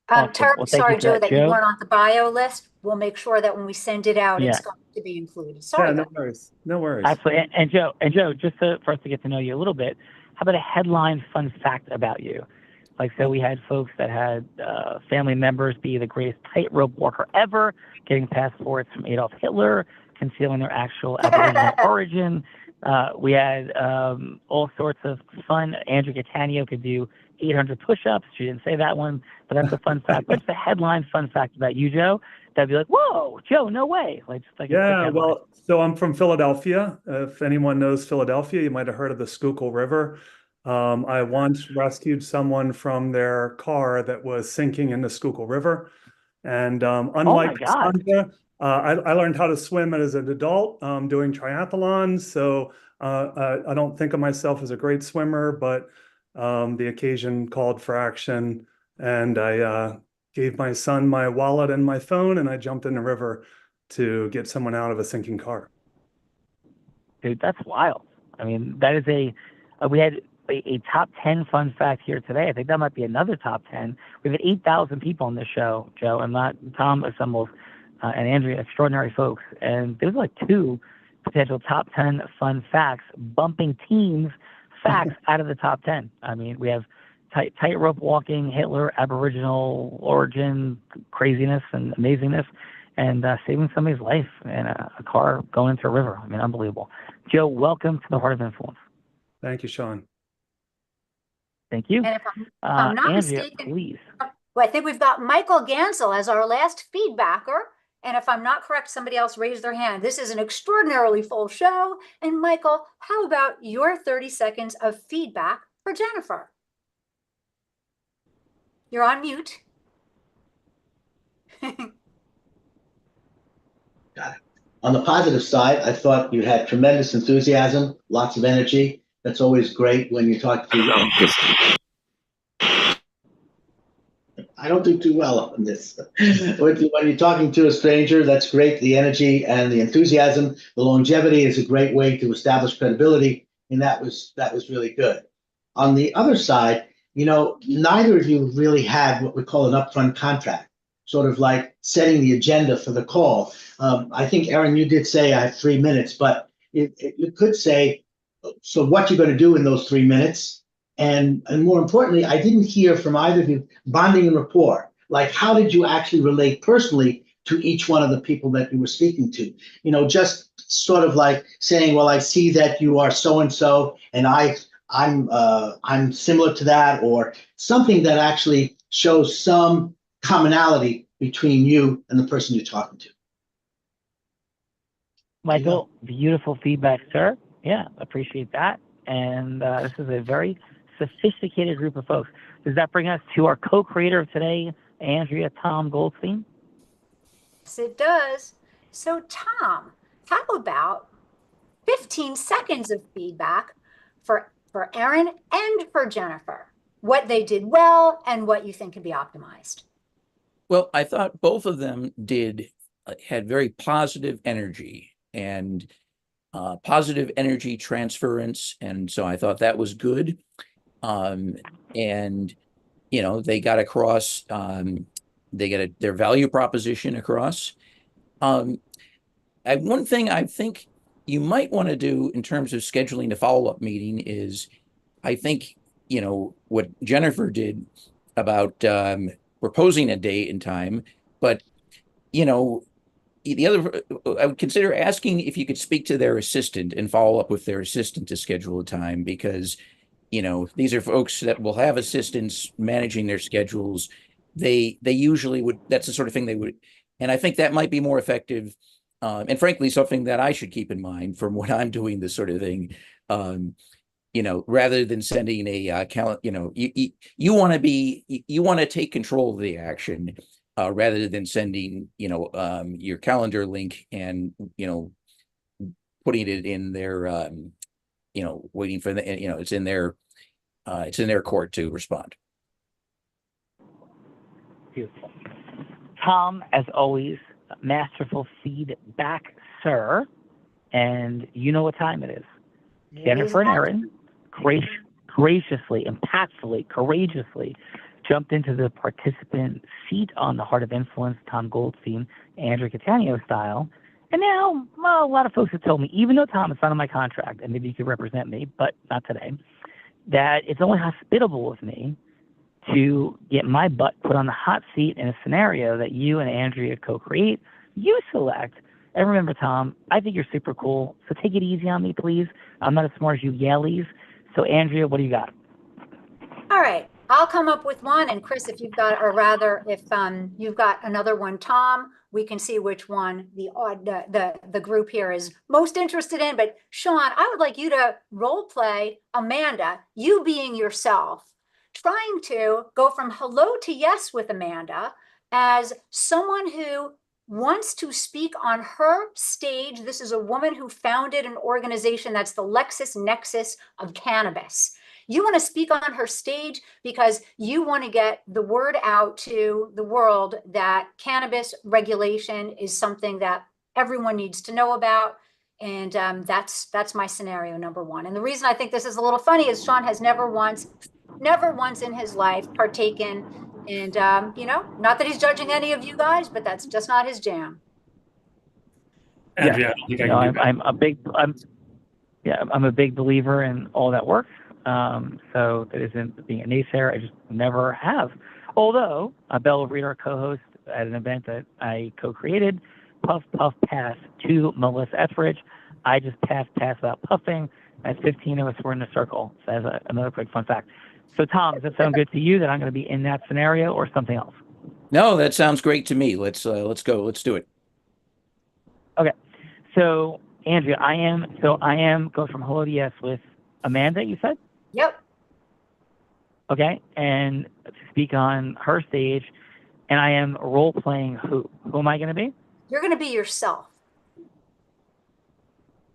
Awesome. Terribly sorry, Joe, that you Joe. weren't on the bio list. We'll make sure that when we send it out, Yeah. it's going to be included. Sorry. Yeah, no worries. No worries. Absolutely. And Joe, just for us to get to know you a little bit, how about a headline fun fact about you? Like, so we had folks that had family members be the greatest tightrope walker ever, getting passports from Adolf Hitler, concealing their actual Aboriginal origin. We had all sorts of fun. Andrew Catania could do 800 push-ups. She didn't say that one, but that's a fun fact. What's the headline fun fact about you, Joe? That'd be like, whoa, Joe, no way. Like, just like Yeah, well, so I'm from Philadelphia. If anyone knows Philadelphia, you might have heard of the Schuylkill River. I once rescued someone from their car that was sinking in the Schuylkill River. And unlike Sandra, I learned how to swim as an adult doing triathlons. So I don't think of myself as a great swimmer, but the occasion called for action. And I gave my son my wallet and my phone, and I jumped in the river to get someone out of a sinking car. Dude, that's wild. I mean, that is we had a top 10 fun fact here today. I think that might be another top 10. We've had 8,000 people on this show, Joe, and Tom assembles and Andrea, extraordinary folks. And there's like 2 potential top 10 fun facts, bumping teams facts out of the top 10. I mean, we have tightrope walking, Hitler, Aboriginal origin, craziness and amazingness, and saving somebody's life in a car going into a river. I mean, unbelievable. Joe, welcome to the Heart of Influence. Thank you, Sean. Thank you. And if I'm not Andrea, mistaken, please. well, I think we've got Michael Gansel as our last feedbacker. And if I'm not correct, somebody else raised their hand. This is an extraordinarily full show. And Michael, how about your 30 seconds of feedback for Jennifer? You're on mute. Got it. On the positive side, I thought you had tremendous enthusiasm, lots of energy. That's always great when you talk to I don't do too well on this. When you're talking to a stranger, that's great. The energy and the enthusiasm, the longevity is a great way to establish credibility, and that was really good. On the other side, neither of you really had what we call an upfront contract, sort of like setting the agenda for the call. I think, Aaron, you did say I have 3 minutes, but you could say, so what you're going to do in those 3 minutes. And more importantly, I didn't hear from either of you bonding and rapport. Like, how did you actually relate personally to each one of the people that you were speaking to? Just sort of like saying, well, I see that you are so-and-so, and I'm similar to that, or something that actually shows some commonality between you and the person you're talking to. Michael, beautiful feedback, sir. Yeah, appreciate that. and this is a very sophisticated group of folks. Does that bring us to our co-creator of today, Andrea Tom Goldstein? Yes, it does. So, Tom, how about 15 seconds of feedback for Aaron and for Jennifer? What they did well and what you think can be optimized. Well, I thought both of them had very positive energy and positive energy transference. And so I thought that was good. And, you know, they got across, they got their value proposition across. One thing I think you might want to do in terms of scheduling a follow-up meeting is, I think, you know, what Jennifer did about proposing a date and time, but, you know, the other, I would consider asking if you could speak to their assistant and follow up with their assistant to schedule a time, because, you know, these are folks that will have assistants managing their schedules. They usually would, that's the sort of thing they would, and I think that might be more effective. And frankly, something that I should keep in mind from when I'm doing this sort of thing. You know, rather than sending a calendar, you know, you want to take control of the action, rather than sending, you know, your calendar link and, you know, putting it in their, you know, waiting for the, you know, it's in their court to respond. Beautiful. Tom, as always, masterful feedback, sir. And you know what time it is. Jennifer and Aaron graciously, impactfully, courageously jumped into the participant seat on the Heart of Influence, Tom Goldstein, Andrew Catania style. And now, well, a lot of folks have told me, even though Tom, it's not in my contract, and maybe you could represent me, but not today, that it's only hospitable of me to get my butt put on the hot seat in a scenario that you and Andrea co-create, you select. And remember, Tom, I think you're super cool, so take it easy on me, please. I'm not as smart as you Yaleys. So, Andrea, what do you got? All right, I'll come up with one, and Chris, if you've got, or rather, if you've got another one, Tom, we can see which one the group here is most interested in. But Sean, I would like you to role play Amanda, you being yourself, trying to go from hello to yes with Amanda as someone who wants to speak on her stage. This is a woman who founded an organization that's the LexisNexis of cannabis. You want to speak on her stage because you want to get the word out to the world that cannabis regulation is something that everyone needs to know about. And that's my scenario number one. And the reason I think this is a little funny is Sean has never once in his life partaken. And, you know, not that he's judging any of you guys, but that's just not his jam. Andrea, Yeah. I'm a big believer in all that work. So that isn't being a naysayer. I just never have. Although Bella Reed, our co-host at an event that I co-created, Puff Puff Pass to Melissa Etheridge. I just pass without puffing. As 15 of us were in a circle. So that's another quick fun fact. So Tom, does that sound good to you that I'm going to be in that scenario or something else? No, that sounds great to me. Let's go. Let's do it. Okay. So Andrea, I am go from hello to yes with Amanda, you said? Yep. Okay. And to speak on her stage, and I am role playing who? Who am I going to be? You're going to be yourself.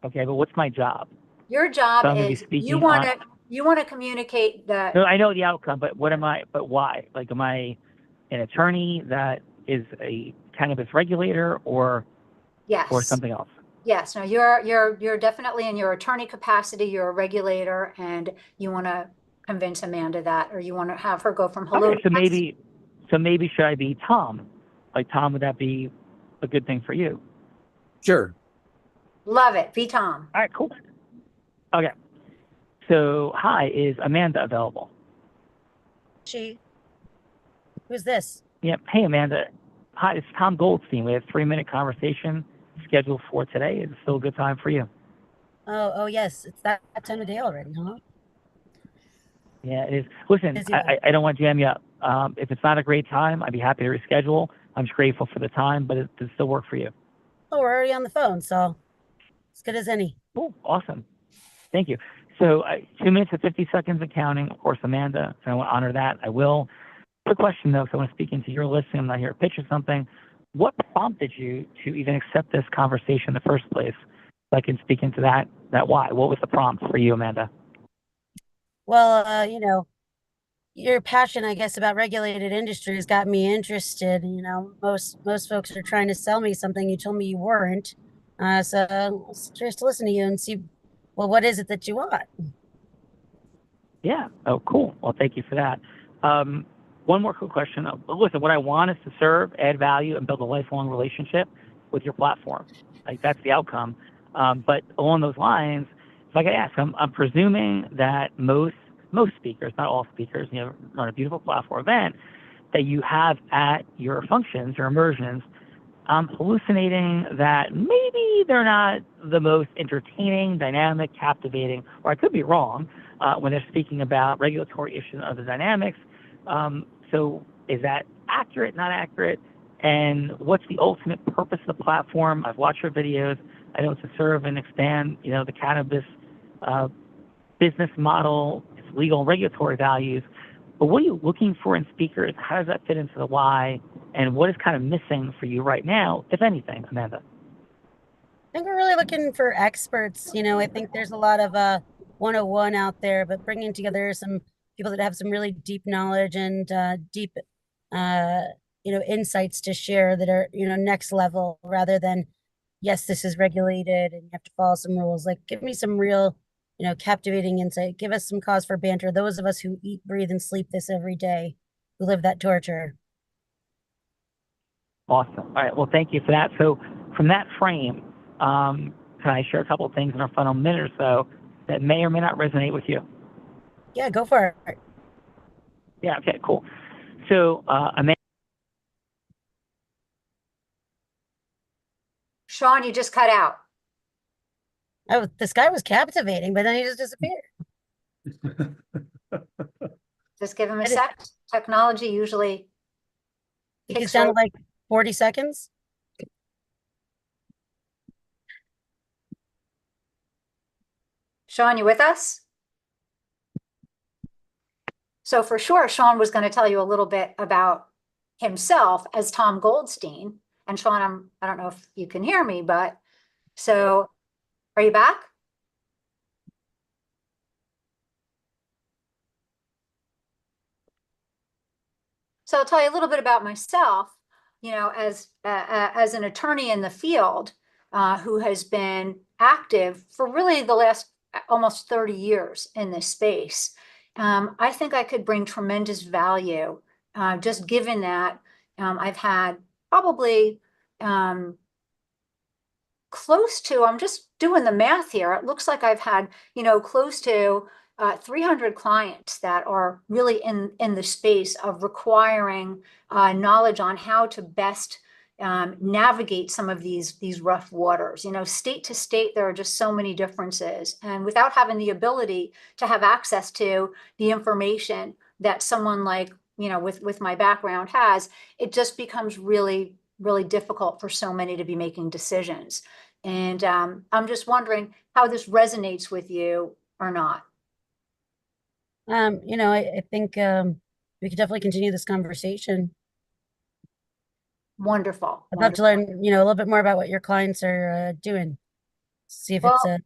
Okay, but what's my job? Your job So is you want to communicate the. No, I know the outcome, but what am I? But why? Like, am I an attorney that is a cannabis regulator, or Yes. or something else? Yes. No, you're definitely in your attorney capacity. You're a regulator, and you want to convince Amanda that, or you want to have her go from hello. Okay, so maybe should I be Tom? Like Tom, would that be a good thing for you? Sure. Love it. Be Tom. All right, cool. Okay. So, hi, is Amanda available? Who's this? Yep. Hey, Amanda. Hi, it's Tom Goldstein. We have a 3-minute conversation scheduled for today. Is it still a good time for you? Oh yes. It's that time of day already, huh? Yeah, it is. Listen, I don't want to jam you up. If it's not a great time, I'd be happy to reschedule. I'm just grateful for the time, but does it still work for you? Oh, we're already on the phone, so as good as any. Oh, awesome. Thank you. So 2 minutes and 50 seconds of counting. Of course, Amanda, and I want to honor that. I will. Quick question, though, because I want to speak into your listening. I'm not here to pitch or something. What prompted you to even accept this conversation in the first place? So I can speak into that why. What was the prompt for you, Amanda? Well, your passion, I guess, about regulated industries got me interested. Most folks are trying to sell me something you told me you weren't. So I was curious to listen to you and see, well, what is it that you want? Yeah. Oh, cool. Well, thank you for that. One more quick question. Listen, what I want is to serve, add value, and build a lifelong relationship with your platform. Like, that's the outcome. But along those lines, if I could ask, I'm presuming that most speakers, not all speakers, run a beautiful platform event that you have at your functions, your immersions. I'm hallucinating that maybe they're not the most entertaining, dynamic, captivating, or I could be wrong when they're speaking about regulatory issues and other dynamics. So is that accurate, not accurate? And what's the ultimate purpose of the platform? I've watched your videos. I know it's to serve and expand, the cannabis business model, its legal and regulatory values. But what are you looking for in speakers? How does that fit into the why? And what is kind of missing for you right now, if anything, Amanda? I think we're really looking for experts. I think there's a lot of 101 out there, but bringing together some people that have some really deep knowledge and deep, insights to share that are, next level rather than, yes, this is regulated and you have to follow some rules. Like, give me some real, captivating insight. Give us some cause for banter. Those of us who eat, breathe, and sleep this every day, who live that torture. Awesome. All right. Well, thank you for that. So from that frame, can I share a couple of things in our final minute or so that may or may not resonate with you? Yeah, go for it. Yeah. Okay, cool. So, Amanda. Sean, you just cut out. Oh, this guy was captivating, but then he just disappeared. Just give him a sec. Technology usually It sounded like 40 seconds. Sean, you with us? So for sure, Sean was going to tell you a little bit about himself as Tom Goldstein. And Sean, I don't know if you can hear me, but so are you back? So I'll tell you a little bit about myself, as an attorney in the field who has been active for really the last almost 30 years in this space. I think I could bring tremendous value just given that I've had probably close to, I'm just doing the math here. It looks like I've had, close to 300 clients that are really in the space of requiring knowledge on how to best navigate some of these rough waters. State to state, there are just so many differences. And without having the ability to have access to the information that someone like, with my background has, it just becomes really, really difficult for so many to be making decisions. And I'm just wondering how this resonates with you or not. I think we could definitely continue this conversation. Wonderful. I'd love to learn, a little bit more about what your clients are doing. See if it's a good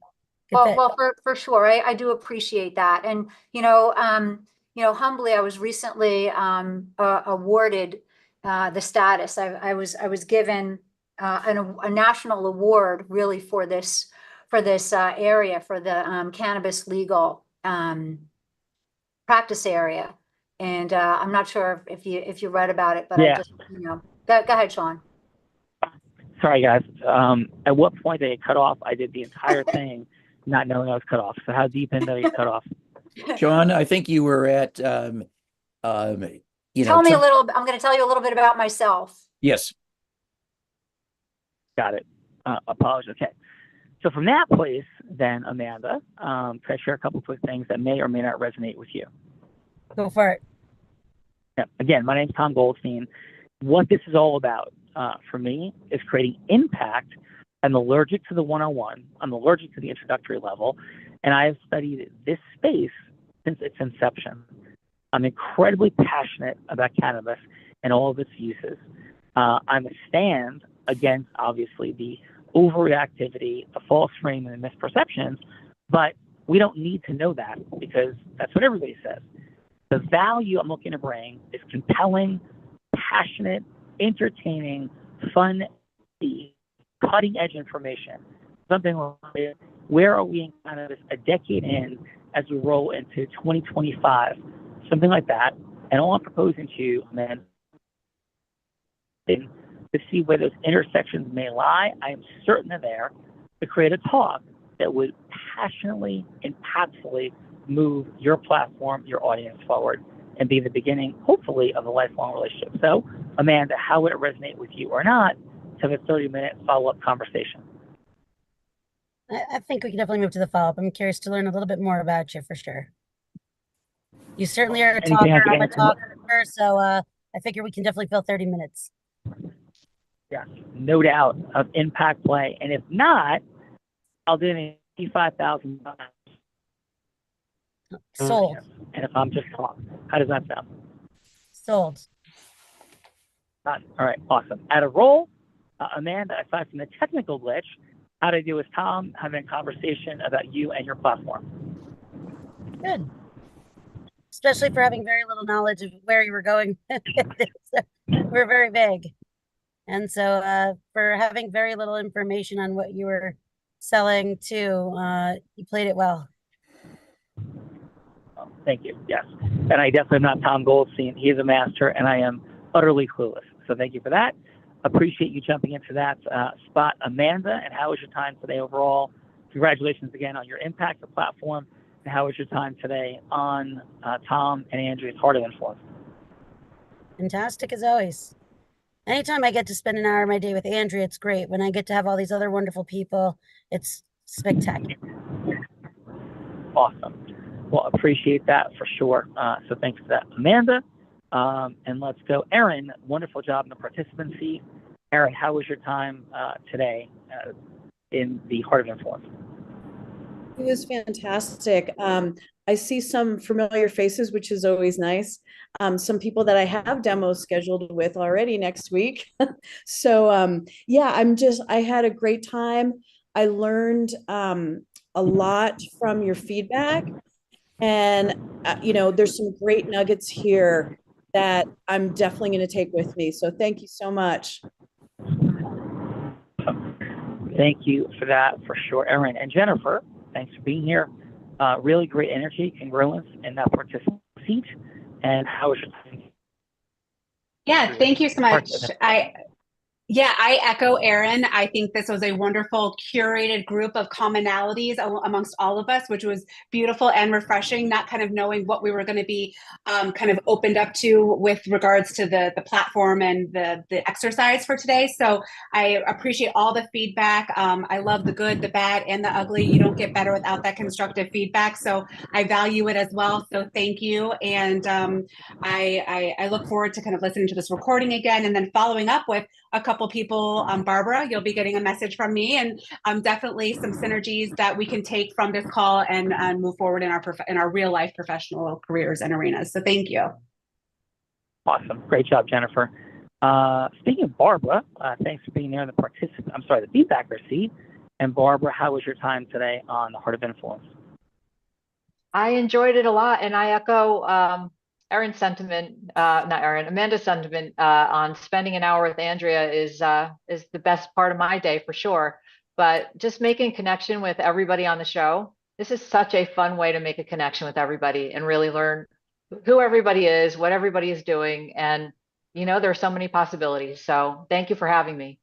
fit. Well, for sure, I do appreciate that. And humbly, I was recently awarded the status. I was given a national award really for this area, for the cannabis legal practice area. And I'm not sure if you read about it, but yeah. I just go ahead, Sean. Sorry, guys. At what point did it cut off? I did the entire thing not knowing I was cut off. So how deep in did it cut off? Sean, I think you were at Tell me a little. I'm going to tell you a little bit about myself. Yes. Got it. Apologies. Okay. So from that place, then, Amanda, can I share a couple quick things that may or may not resonate with you? Go for it. Yeah. Again, my name's Tom Goldstein. What this is all about for me is creating impact. I'm allergic to the 101. I'm allergic to the introductory level. and I have studied this space since its inception. I'm incredibly passionate about cannabis and all of its uses. I'm a stand against, obviously, the overreactivity, the false frame, and the misperceptions, but we don't need to know that because that's what everybody says. The value I'm looking to bring is compelling, passionate, entertaining, fun, cutting-edge information. Something like, where are we in cannabis a decade in as we roll into 2025? Something like that. And all I'm proposing to you, man, to see where those intersections may lie. I am certain they're there, to create a talk that would passionately, impactfully move your platform, your audience forward, and be the beginning, hopefully, of a lifelong relationship. So, Amanda, how would it resonate with you or not to have a 30-minute follow-up conversation? I think we can definitely move to the follow-up. I'm curious to learn a little bit more about you for sure. You certainly are a talker. I'm a talker, so I figure we can definitely fill 30 minutes. Yeah, no doubt of impact play. And if not, I'll do an $85,000. Sold. And if I'm just talking, how does that sound? Sold. All right, awesome. At a roll, Amanda, aside from the technical glitch, how to do with Tom having a conversation about you and your platform. Good. Especially for having very little knowledge of where you were going. We're very vague. And so for having very little information on what you were selling too, you played it well. Thank you. Yes. And I definitely am not Tom Goldstein. He is a master, and I am utterly clueless. So thank you for that. Appreciate you jumping into that spot. Amanda, and how was your time today overall? Congratulations again on your impact, the platform, and how was your time today on Tom and Andrea's Heart of Influence? Fantastic as always. Anytime I get to spend an hour of my day with Andrea, it's great. When I get to have all these other wonderful people, it's spectacular. Awesome. Well, appreciate that for sure. So thanks for that, Amanda. And let's go. Erin, wonderful job in the participant seat. Erin, how was your time today in the Heart of Influence? It was fantastic. I see some familiar faces, which is always nice. Some people that I have demos scheduled with already next week. So yeah, I had a great time. I learned a lot from your feedback. And, there's some great nuggets here that I'm definitely going to take with me. So thank you so much. Thank you for that, for sure, Erin. And Jennifer, thanks for being here. Really great energy, congruence in that participant seat. And how was your time? Yeah, thank you so much. I echo Erin. I think this was a wonderful curated group of commonalities amongst all of us, which was beautiful and refreshing, not kind of knowing what we were going to be kind of opened up to with regards to the platform and the exercise for today. So I appreciate all the feedback. I love the good, the bad, and the ugly. You don't get better without that constructive feedback. So I value it as well. So thank you. And I look forward to kind of listening to this recording again and then following up with a couple people. Barbara, you'll be getting a message from me, and definitely some synergies that we can take from this call and move forward in our real life professional careers and arenas. So thank you. Awesome, great job, Jennifer. Speaking of Barbara, thanks for being there in the feedbacker seat. And Barbara, how was your time today on the Heart of Influence? I enjoyed it a lot, and I echo Erin's sentiment, Amanda's sentiment on spending an hour with Andrea is the best part of my day for sure. But just making connection with everybody on the show, this is such a fun way to make a connection with everybody and really learn who everybody is, what everybody is doing. And, there are so many possibilities. So thank you for having me.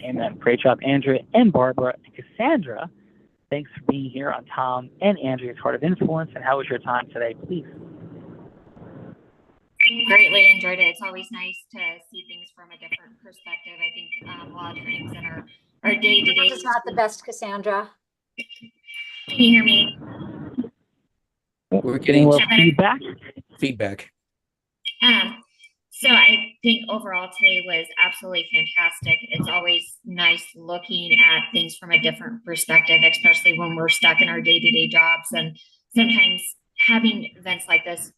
Amen. Great job, Andrea and Barbara. And Cassandra, thanks for being here on Tom and Andrea's Heart of Influence. And how was your time today, please? Greatly enjoyed it. It's always nice to see things from a different perspective. I think a lot of times in our day-to-day. It's not the best, Cassandra. Can you hear me? We're getting a little feedback. Feedback. So I think overall today was absolutely fantastic. It's always nice looking at things from a different perspective, especially when we're stuck in our day-to-day jobs. And sometimes having events like this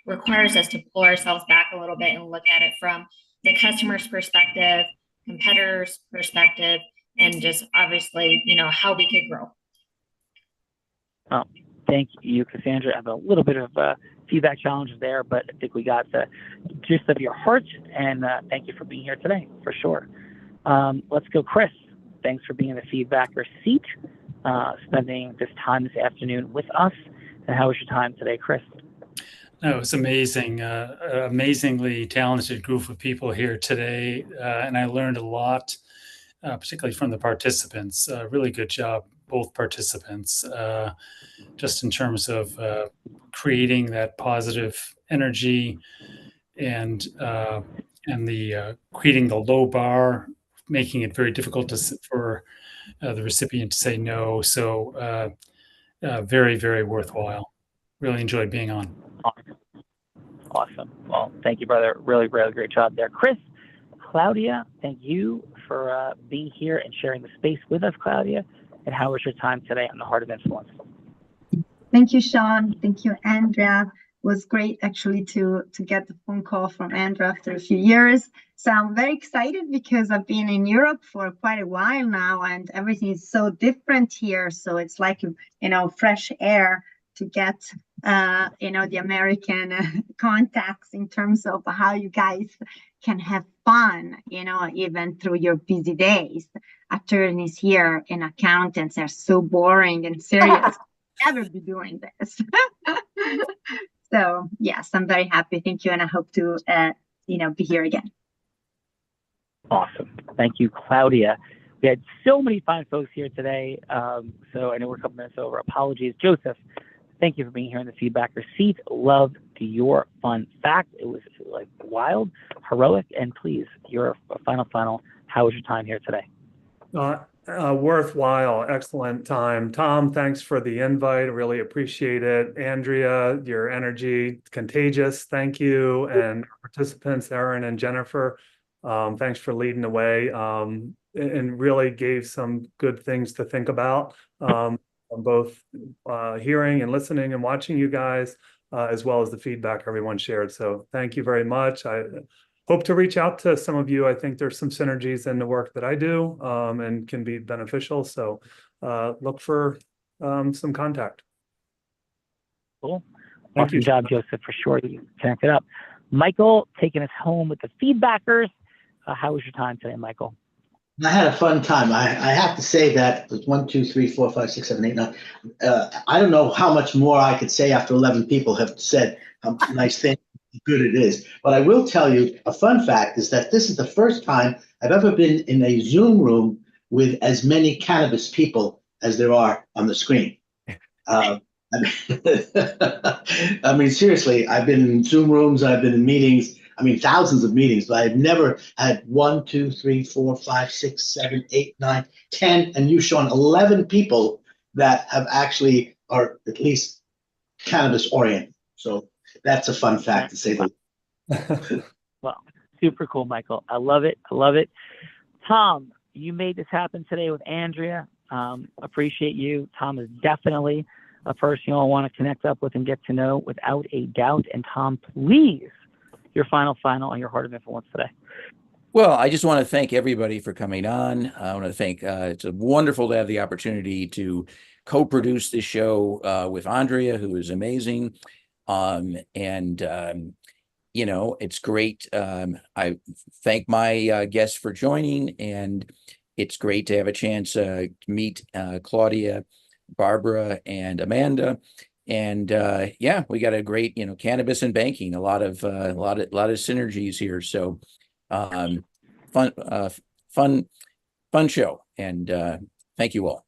requires us to pull ourselves back a little bit and look at it from the customer's perspective, competitor's perspective, and just obviously, how we could grow. Thank you, Cassandra. I have a little bit of feedback challenges there, but I think we got the gist of your heart, and thank you for being here today, for sure. Let's go, Chris. Thanks for being in the feedbacker seat, spending this time this afternoon with us. And how was your time today, Chris? No, it was amazing. Amazingly talented group of people here today, and I learned a lot, particularly from the participants. Really good job, both participants, just in terms of creating that positive energy and the creating the low bar, making it very difficult for the recipient to say no. So very, very worthwhile. Really enjoyed being on. Awesome. Well, thank you, brother. Really, really great job there. Chris, Claudia, thank you for being here and sharing the space with us, Claudia. And how was your time today on the Heart of Influence? Thank you, Sean. Thank you, Andrea. It was great actually to get the phone call from Andrea after a few years. So I'm very excited because I've been in Europe for quite a while now, and everything is so different here. So it's like, fresh air to get, the American contacts in terms of how you guys can have fun, even through your busy days. Attorneys here and accountants are so boring and serious. Never be doing this. So yes, I'm very happy. Thank you, and I hope to be here again. Awesome. Thank you, Claudia. We had so many fine folks here today. So I know we're a couple minutes over. Apologies. Joseph, thank you for being here in the feedbacker seat. Loved your fun fact. It was like wild, heroic, and please, your final. How was your time here today? Worthwhile, excellent time. Tom, thanks for the invite. Really appreciate it. Andrea, your energy, contagious. Thank you. And participants, Erin and Jennifer, thanks for leading the way and really gave some good things to think about on both hearing and listening and watching you guys, as well as the feedback everyone shared. So thank you very much. I hope to reach out to some of you. I think there's some synergies in the work that I do and can be beneficial. So look for some contact. Cool. Awesome job, Joseph, for sure. You connected up. Michael, taking us home with the feedbackers. How was your time today, Michael? I had a fun time. I have to say that it was 1, 2, 3, 4, 5, 6, 7, 8, 9. I don't know how much more I could say after 11 people have said how nice things, how good it is. But I will tell you a fun fact is that this is the first time I've ever been in a Zoom room with as many cannabis people as there are on the screen. I mean, seriously, I've been in Zoom rooms, I've been in meetings. I mean, thousands of meetings, but I've never had 1, 2, 3, 4, 5, 6, 7, 8, 9, 10, and you, Sean, 11 people that have actually are at least cannabis oriented. So that's a fun fact to say the least. Well, super cool, Michael. I love it. I love it. Tom, you made this happen today with Andrea. Appreciate you. Tom is definitely a person you'll want to connect up with and get to know without a doubt. And Tom, please, your final on your Heart of Influence today. Well, I just want to thank everybody for coming on. I want to thank, it's wonderful to have the opportunity to co-produce this show with Andrea, who is amazing. It's great. I thank my guests for joining, and it's great to have a chance to meet Claudia, Barbara, and Amanda. And we got a great, cannabis and banking, a lot of synergies here. So fun show. And thank you all.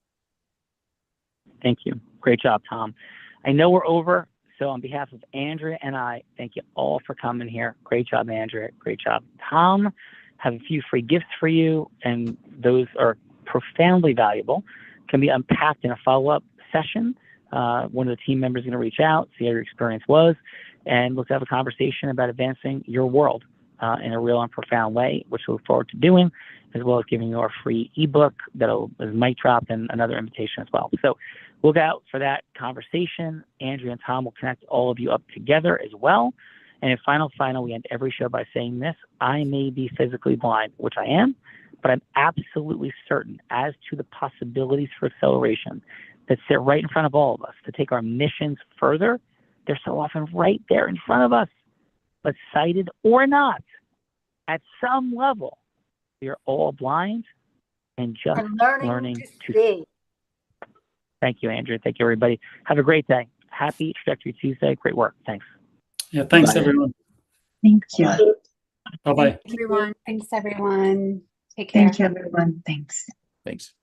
Thank you. Great job, Tom. I know we're over. So on behalf of Andrea and I, thank you all for coming here. Great job, Andrea. Great job, Tom. Have a few free gifts for you, and those are profoundly valuable. Can be unpacked in a follow-up session. One of the team members is going to reach out, see how your experience was. and look to have a conversation about advancing your world in a real and profound way, which we look forward to doing, as well as giving you our free ebook that'll is mic drop and another invitation as well. So look out for that conversation. Andrea and Tom will connect all of you up together as well. And in final, we end every show by saying this: I may be physically blind, which I am, but I'm absolutely certain as to the possibilities for acceleration that sit right in front of all of us to take our missions further. They're so often right there in front of us, but sighted or not, at some level, we are all blind and just learning to see. Thank you, Andrea. Thank you, everybody. Have a great day. Happy Trajectory Tuesday. Great work. Thanks. Yeah, thanks, everyone. Thank you. Bye-bye. Everyone. Thanks, everyone. Take care. Thank you, everyone. Thanks. Thanks.